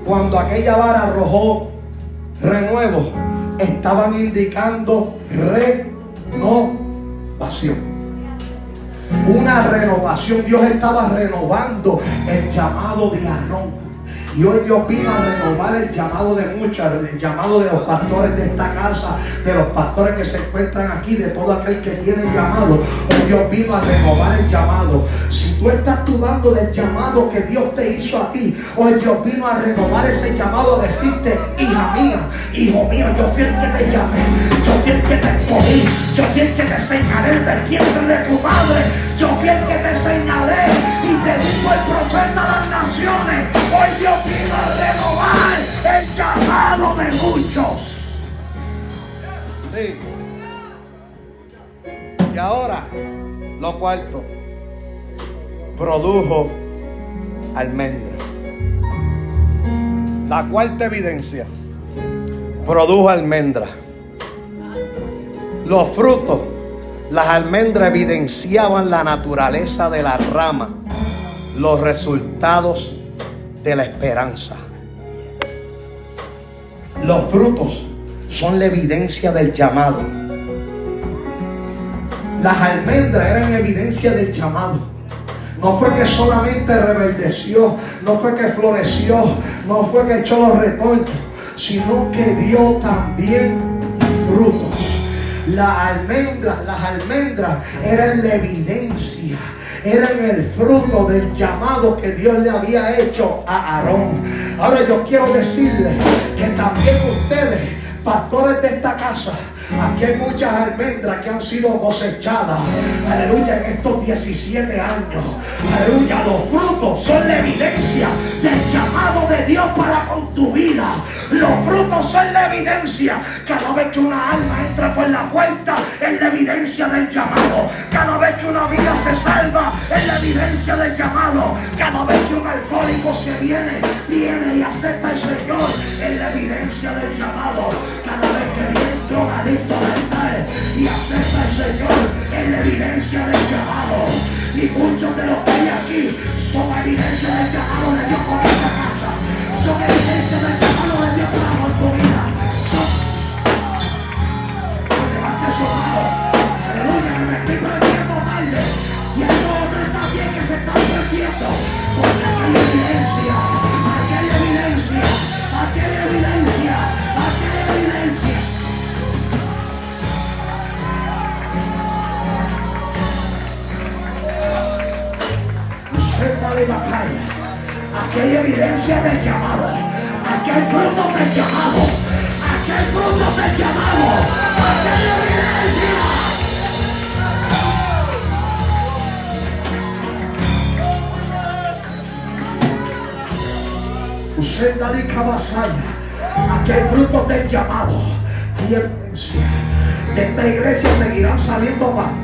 cuando aquella vara arrojó renuevo, estaban indicando renovación. Una renovación. Dios estaba renovando el llamado de Aarón. Y hoy Dios vino a renovar el llamado de muchos, el llamado de los pastores de esta casa, de los pastores que se encuentran aquí, de todo aquel que tiene llamado. Hoy Dios vino a renovar el llamado. Si tú estás dudando del llamado que Dios te hizo a ti, hoy Dios vino a renovar ese llamado, a decirte: hija mía, hijo mío, yo fui el que te llamé, yo fui el que te escogí, yo fui el que te señalé del vientre de tu madre, yo fui el que te señalé y te dijo el profeta de las naciones. Hoy Dios vino a renovar el llamado de muchos. Sí. Y ahora, lo cuarto, produjo almendra. La cuarta evidencia, produjo almendra. Los frutos, las almendras evidenciaban la naturaleza de la rama, los resultados de la esperanza. Los frutos son la evidencia del llamado. Las almendras eran evidencia del llamado. No fue que solamente rebeldeció, no fue que floreció, no fue que echó los retoños, sino que dio también frutos. Las almendras eran la evidencia, eran el fruto del llamado que Dios le había hecho a Aarón. Ahora yo quiero decirles que también ustedes, pastores de esta casa, Aquí hay muchas almendras que han sido cosechadas, aleluya, en estos 17 años. Aleluya, los frutos son la evidencia del llamado de Dios para con tu vida. Los frutos son la evidencia. Cada vez que una alma entra por la puerta, es la evidencia del llamado. Cada vez que una vida se salva, es la evidencia del llamado. Cada vez que un alcohólico se viene y acepta al Señor, es la evidencia del llamado. Cada vez que viene un drogadicto al altar y acepta al Señor, es la evidencia del llamado. Y muchos de los que hay aquí son evidencia del llamado de Dios con esta casa. Son evidencia del llamado de Dios para con tu vida. Levante su mano. Aleluya, que me estoy perdiendo tarde. Y hay otros también que se están perdiendo. Porque aquí hay evidencia. Aquí hay evidencia. Aquí hay evidencia. Aquí hay evidencia. Aquí hay evidencia del llamado. Aquí hay frutos del llamado. Aquí hay frutos del llamado. Aquí hay evidencia. Usted Dalí Cabasaya. Aquí hay frutos del llamado. Hay evidencia. De esta iglesia seguirán saliendo pastores.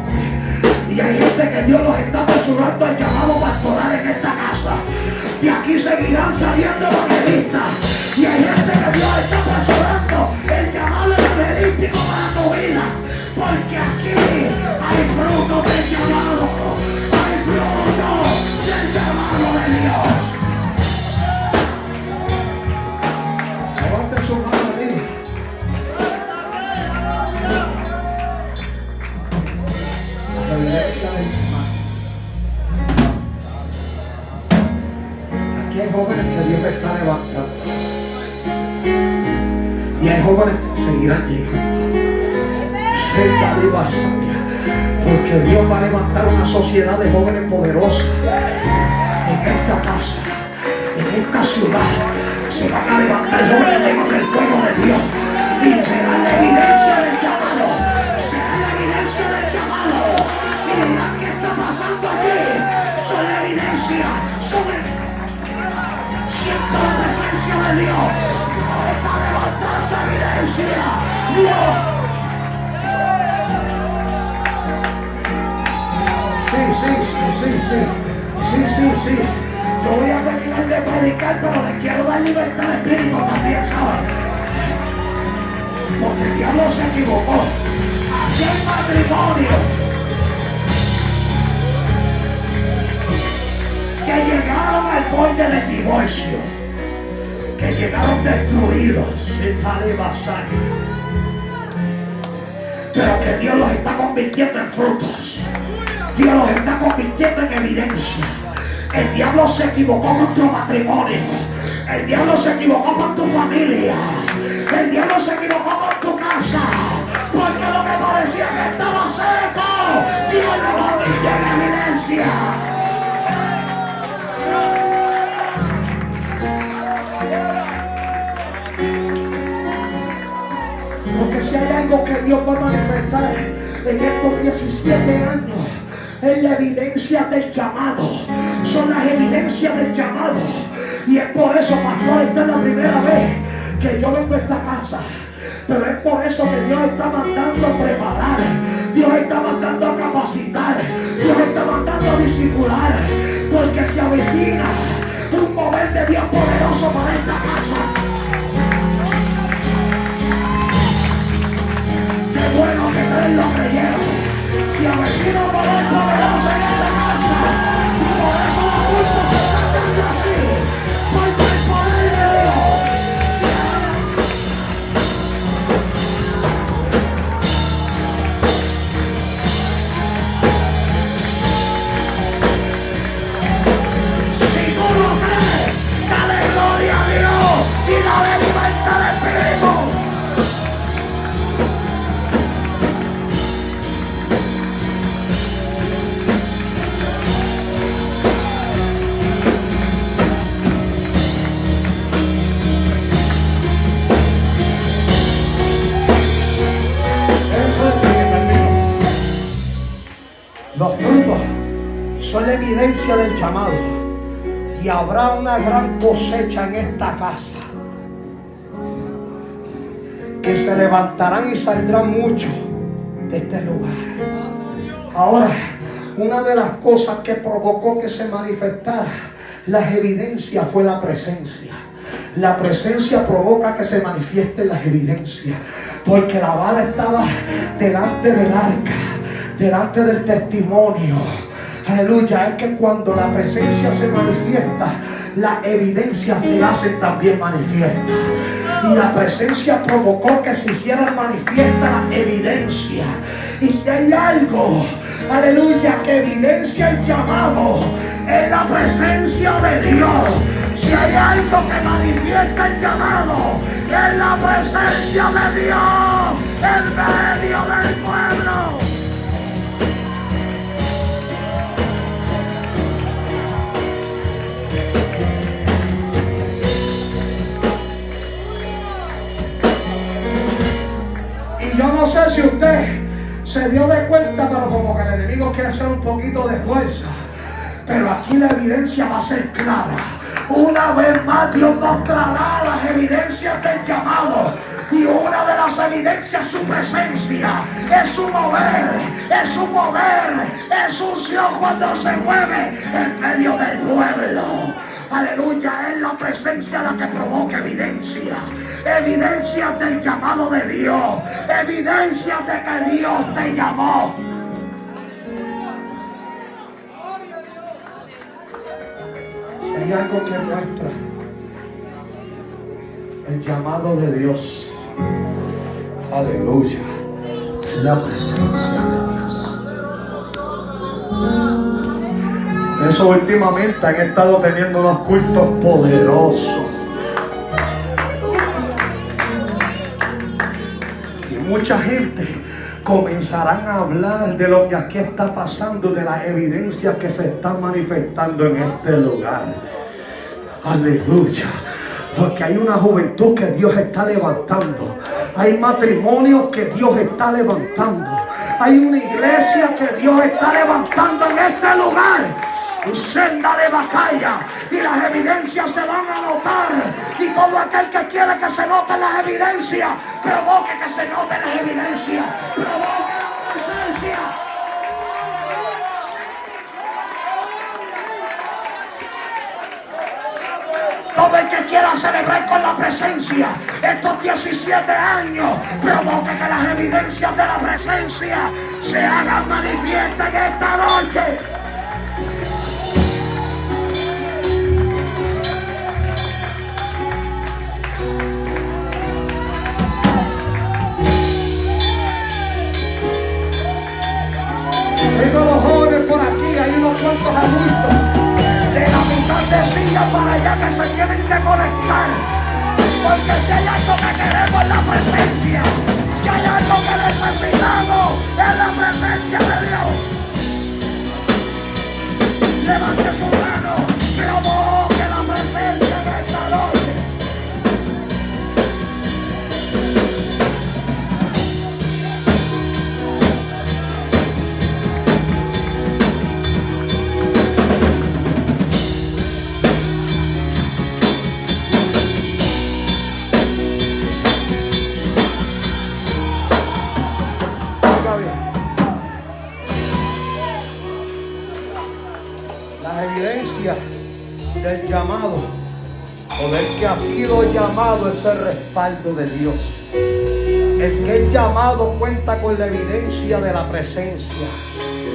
Y hay gente que Dios los está apresurando al llamado pastoral en esta casa. De aquí seguirán saliendo evangelistas. Y hay gente que Dios está apresurando el llamado evangelístico para tu vida. Porque aquí hay frutos del llamado. Hay frutos del llamado de Dios. Levante su mano arriba. La evidencia del llamado. Aquí hay jóvenes que Dios está levantando. Y hay jóvenes que seguirán llegando. Porque Dios va a levantar una sociedad de jóvenes poderosos en esta casa, en esta ciudad. Se van a levantar jóvenes llenos del fuego de Dios. Y será la evidencia del llamado. Será la evidencia del llamado. Y dirán, ¿qué está pasando allí? Son la evidencia. Siento la presencia de Dios. Dios está levantando evidencia. Dios. Sí. Yo voy a terminar de predicar, pero les quiero dar libertad de espíritu también, ¿saben? Porque el diablo se equivocó. Aquí hay matrimonio que llegaron al borde del divorcio, que llegaron destruidos, pero que Dios los está convirtiendo en frutos. Dios los está convirtiendo en evidencia. El diablo se equivocó con tu matrimonio. El diablo se equivocó con tu familia. El diablo se equivocó con tu casa. Porque lo que parecía que estaba seco, Dios lo convirtió en evidencia. Porque si hay algo que Dios va a manifestar en estos 17 años, es la evidencia del llamado. Son las evidencias del llamado. Y es por eso, pastor, esta es la primera vez que yo vengo a esta casa. Pero es por eso que Dios está mandando a preparar. Dios está mandando a capacitar. Dios está mandando a discipular. Porque se avecina un mover de Dios poderoso para esta casa. Qué bueno que traen los creyeron. Se avecina un poder poderoso en esta casa. Y por eso los cultos se están dando así. Porque el poder de Dios se Si tú lo crees, dale gloria a Dios y dale libertad al espíritu. Los frutos son la evidencia del llamado. Y habrá una gran cosecha en esta casa. Que se levantarán y saldrán muchos de este lugar. Ahora, una de las cosas que provocó que se manifestara las evidencias fue la presencia. La presencia provoca que se manifiesten las evidencias. Porque la vara estaba delante del arca, delante del testimonio. Aleluya, es que cuando la presencia se manifiesta, las evidencias se hacen también manifiestas. Y la presencia provocó que se hicieran manifiestas las evidencias. Y si hay algo, aleluya, que evidencia el llamado, es la presencia de Dios. Si hay algo que manifiesta el llamado, es la presencia de Dios en medio del pueblo. Yo no sé si usted se dio de cuenta, pero como que el enemigo quiere hacer un poquito de fuerza. Pero aquí la evidencia va a ser clara. Una vez más Dios mostrará las evidencias del llamado. Y una de las evidencias es su presencia, es su mover, es su poder, es su unción cuando se mueve en medio del pueblo. Aleluya, es la presencia la que provoca evidencia. Evidencia del llamado de Dios. Evidencia de que Dios te llamó. Si hay algo que muestra el llamado de Dios, aleluya, la presencia de Dios. Por eso últimamente han estado teniendo unos cultos poderosos. Y mucha gente comenzarán a hablar de lo que aquí está pasando, de las evidencias que se están manifestando en este lugar. Aleluya. Porque hay una juventud que Dios está levantando. Hay matrimonios que Dios está levantando. Hay una iglesia que Dios está levantando en este lugar. Senda de Bacaya, y las evidencias se van a notar. Y todo aquel que quiere que se noten las evidencias, provoque que se noten las evidencias. Provoque la presencia. Todo el que quiera celebrar con la presencia estos 17 años, provoque que las evidencias de la presencia se hagan manifiestas en esta noche. Tengo los jóvenes por aquí, hay unos cuantos adultos de la mitad de silla para allá que se tienen que conectar. Porque si hay algo que queremos es la presencia. Si hay algo que necesitamos es la presencia de Dios. Levante su mano, provoque la presencia de esta noche. Del llamado, o del que ha sido llamado, es el respaldo de Dios. El que es llamado cuenta con la evidencia de la presencia.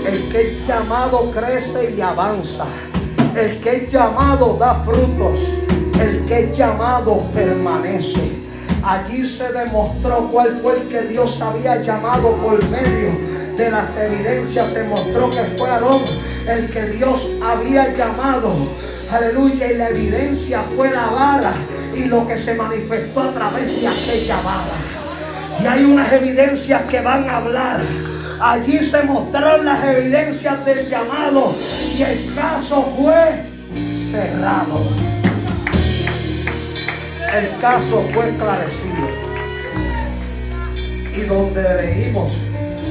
El que es llamado crece y avanza. El que es llamado da frutos. El que es llamado permanece. Allí se demostró cuál fue el que Dios había llamado por medio de las evidencias. Se mostró que fue Aarón el que Dios había llamado. Aleluya, y la evidencia fue la vara y lo que se manifestó a través de aquella vara. Y hay unas evidencias que van a hablar. Allí se mostraron las evidencias del llamado y el caso fue cerrado. El caso fue esclarecido. Y donde leímos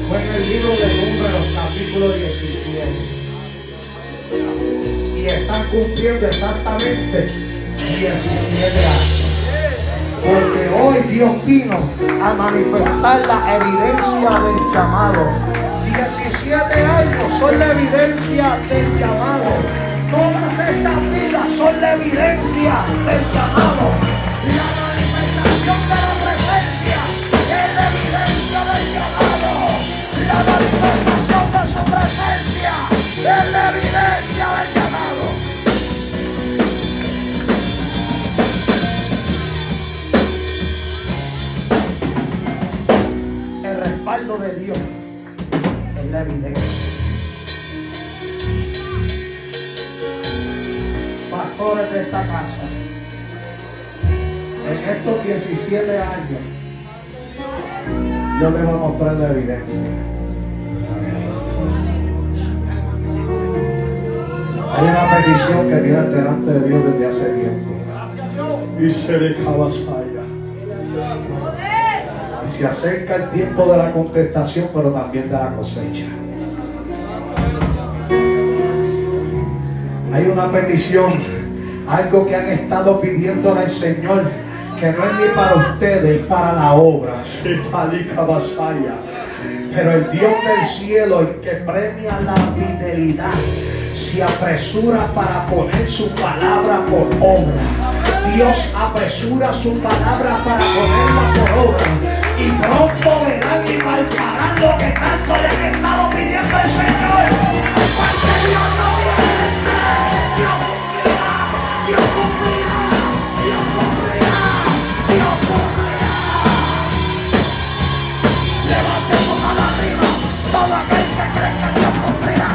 fue en el libro de Números, capítulo 17. cumpliendo exactamente 17 años. Porque hoy Dios vino a manifestar la evidencia del llamado. 17 años son la evidencia del llamado. Todas estas vidas son la evidencia del llamado. La manifestación de la presencia es la evidencia del llamado. La manifestación de su presencia es la evidencia del llamado. El respaldo de Dios es la evidencia. Pastores de esta casa, en estos 17 años, yo debo mostrar la evidencia. Hay una petición que tienes delante de Dios desde hace tiempo. Y se acerca el tiempo de la contestación, pero también de la cosecha. Hay una petición, algo que han estado pidiéndole al Señor, que no es ni para ustedes, es para la obra. Pero el Dios del cielo, el que premia la fidelidad, se apresura para poner su palabra por obra. Dios apresura su palabra para ponerla por obra. Y pronto verán y palparán lo que tanto le han estado pidiendo al Señor. Porque Dios no miente. Dios cumplirá. Dios cumplirá. Dios cumplirá. Dios cumplirá. Levante su mano arriba. Todo aquel que cree que Dios cumplirá.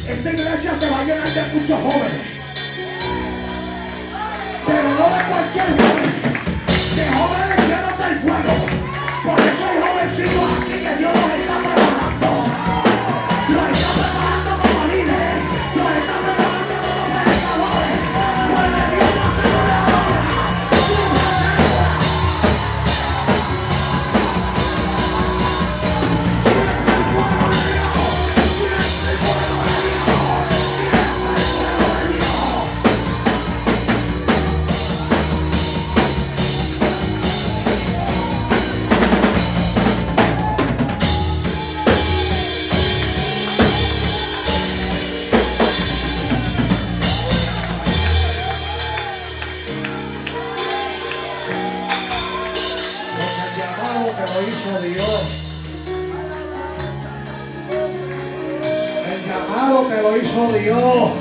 Esta iglesia se va a llenar de muchos jóvenes, pero no de cualquier joven, de jóvenes llenos del fuego. Por eso hay jovencitos aquí que Dios los está preparando. Los está preparando como líderes, los está preparando como predicadores. Porque Dios va a hacer una obra. Dios va a hacer una obra. Dios.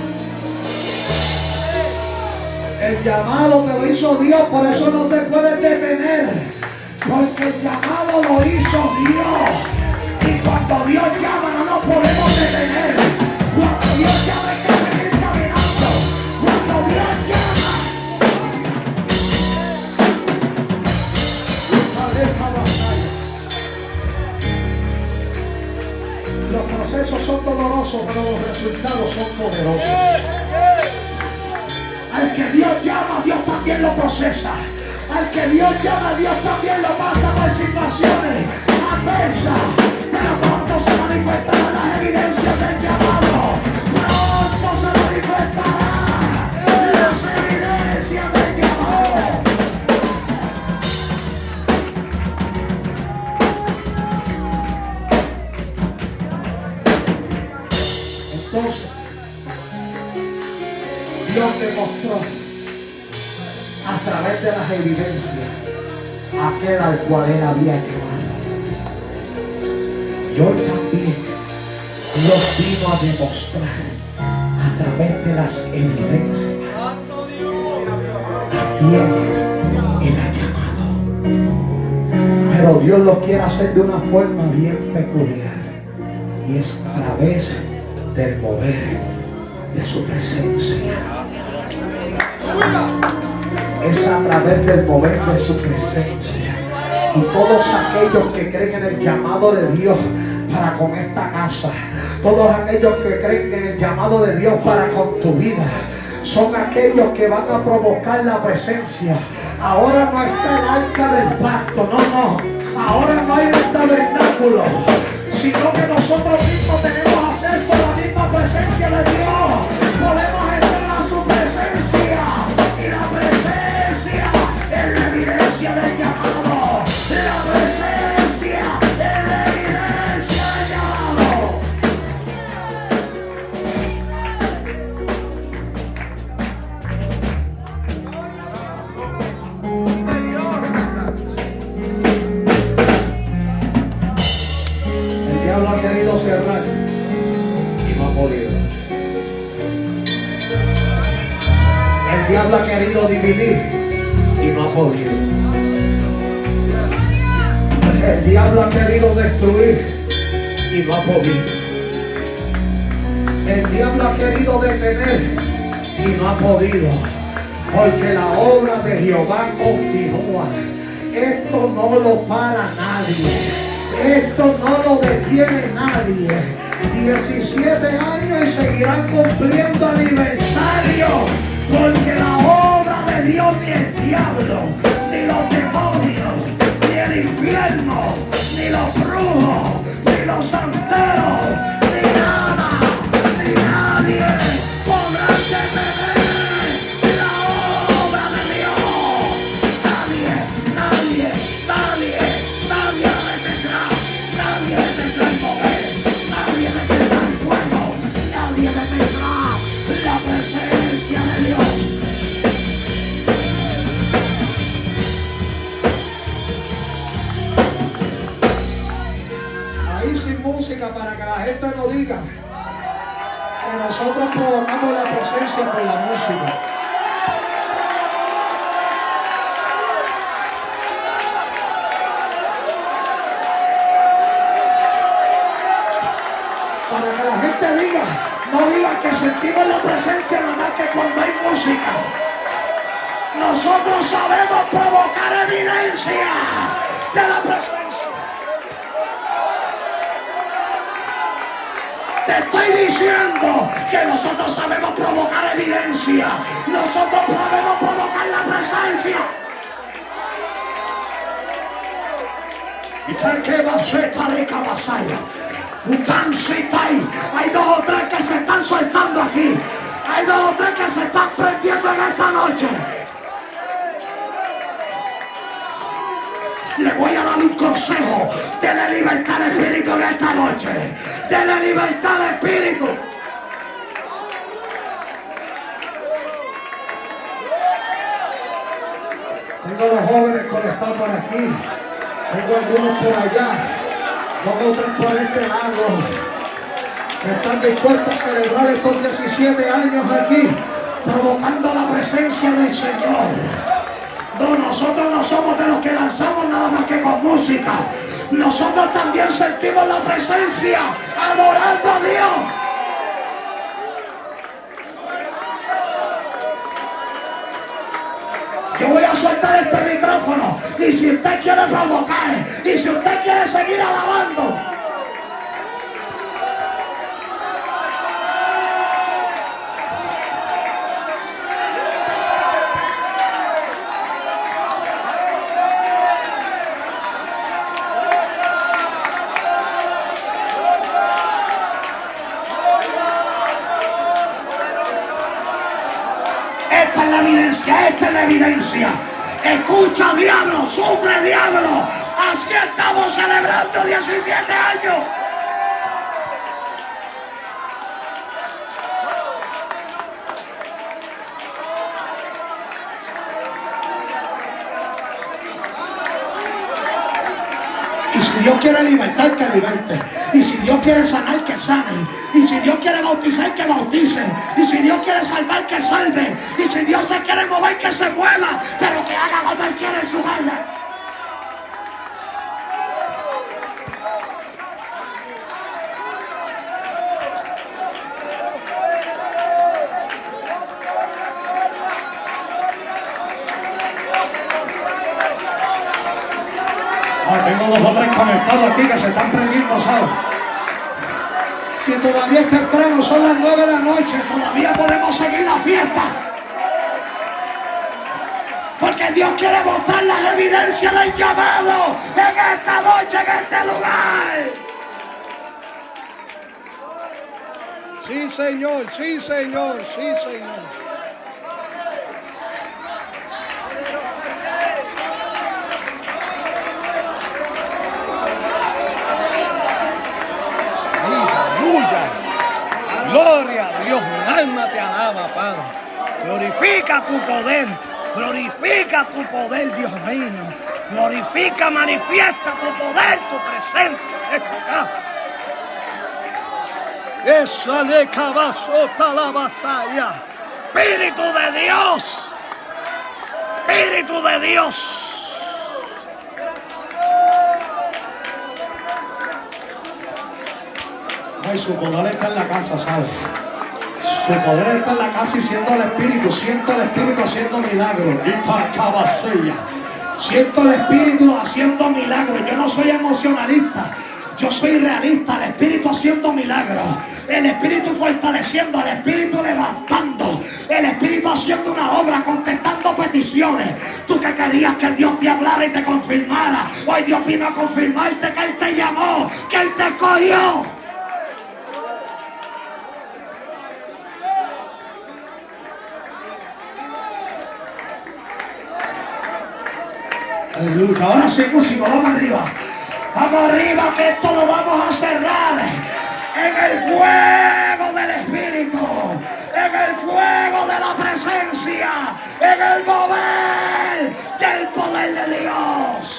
El llamado que lo hizo Dios, por eso no se puede detener, porque el llamado lo hizo Dios. Y cuando Dios llama no nos podemos detener. Cuando Dios llama hay que seguir caminando. Cuando Dios llama. Los procesos son dolorosos, pero los resultados son poderosos. Al que Dios llama, Dios también lo procesa. Al que Dios llama, Dios también lo pasa por situaciones adversas. Pero pronto se manifestarán las evidencias del llamado. Pronto se manifestará. Entonces, Dios demostró a través de las evidencias aquel al cual Él había llevado. Y hoy también Dios vino a demostrar a través de las evidencias a quién Él ha llamado. Pero Dios lo quiere hacer de una forma bien peculiar, y es a través del mover de su presencia. Es a través del mover de su presencia. Y todos aquellos que creen en el llamado de Dios para con esta casa, todos aquellos que creen en el llamado de Dios para con tu vida, son aquellos que van a provocar la presencia. Ahora no está el arca del pacto, no. Ahora no hay el tabernáculo, sino que nosotros mismos tenemos acceso a la misma presencia de Dios. Podemos entrar a su presencia, y la presencia es la evidencia del llamado. La presencia es la evidencia del llamado. El diablo ha querido cerrar y no ha podido. El diablo ha querido dividir y no ha podido. El diablo ha querido destruir y no ha podido. El diablo ha querido detener y no ha podido. Porque la obra de Jehová continúa. Esto no lo para nadie. Esto no lo detiene nadie. 17 años y seguirán cumpliendo aniversario. Porque la obra de Dios, ni el diablo, ni los demonios, ni el infierno, ni los brujos, ni los santeros, ni nada, ni nadie podrán detener la obra de Dios. Nadie la detendrá. Nadie detendrá el poder. Nadie detendrá el fuego. Nadie detendrá la presencia de Dios. Ahí sin música, para que la gente no diga que nosotros provocamos la presencia con la música. Para que la gente diga, no diga que sentimos la presencia nada más que cuando hay música. Nosotros sabemos provocar evidencia de la presencia. Te estoy diciendo que nosotros sabemos provocar evidencia. Nosotros sabemos provocar la presencia. ¿Y qué va a ser tal y cabasaya? Hay 2 o 3 que se están soltando aquí. Hay 2 o 3 que se están prendiendo en esta noche. Le voy a dar un consejo. Dele libertad de espíritu en esta noche. Dele libertad de espíritu. Tengo los jóvenes conectados por aquí. Tengo algunos por allá. Tengo otros por este lado. Están dispuestos a celebrar estos 17 años aquí, provocando la presencia del Señor. No, nosotros no somos de los que danzamos nada más que con música. Nosotros también sentimos la presencia adorando a Dios. Yo voy a soltar este micrófono, y si usted quiere provocar, y si usted quiere seguir alabando, esta es la evidencia, esta es la evidencia. Escucha, diablo, sufre, diablo. Así estamos celebrando 17 años. Dios quiere libertar, que liberte. Y si Dios quiere sanar, que sane. Y si Dios quiere bautizar, que bautice. Y si Dios quiere salvar, que salve. Y si Dios se quiere mover, que se mueva. Pero que haga como Él quiere en su vida. Tengo 2 o 3 conectados aquí que se están prendiendo, ¿sabes? Si todavía es temprano, son las 9 de la noche, todavía podemos seguir la fiesta. Porque Dios quiere mostrar las evidencias del llamado en esta noche, en este lugar. Sí, Señor, sí, Señor, sí, Señor. Aleluya. Gloria a Dios, mi alma te alaba, Padre. Glorifica tu poder, glorifica tu poder, Dios mío. Glorifica, manifiesta tu poder, tu presencia en este lugar. Esa le cabazota la vasalla. Espíritu de Dios. Espíritu de Dios. Ay, su poder está en la casa, ¿sabes? Su poder está en la casa y siento el Espíritu haciendo milagros. Siento el Espíritu haciendo milagros. Yo no soy emocionalista, yo soy realista. El Espíritu haciendo milagros, el Espíritu fortaleciendo, el Espíritu levantando, el Espíritu haciendo una obra, contestando peticiones. Tú que querías que Dios te hablara y te confirmara, hoy Dios vino a confirmarte que Él te llamó, que Él te escogió. Aleluya. Ahora sí, músico, vamos arriba. Vamos arriba, que esto lo vamos a cerrar en el fuego del Espíritu, en el fuego de la presencia, en el mover del poder de Dios.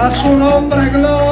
A su nombre, gloria.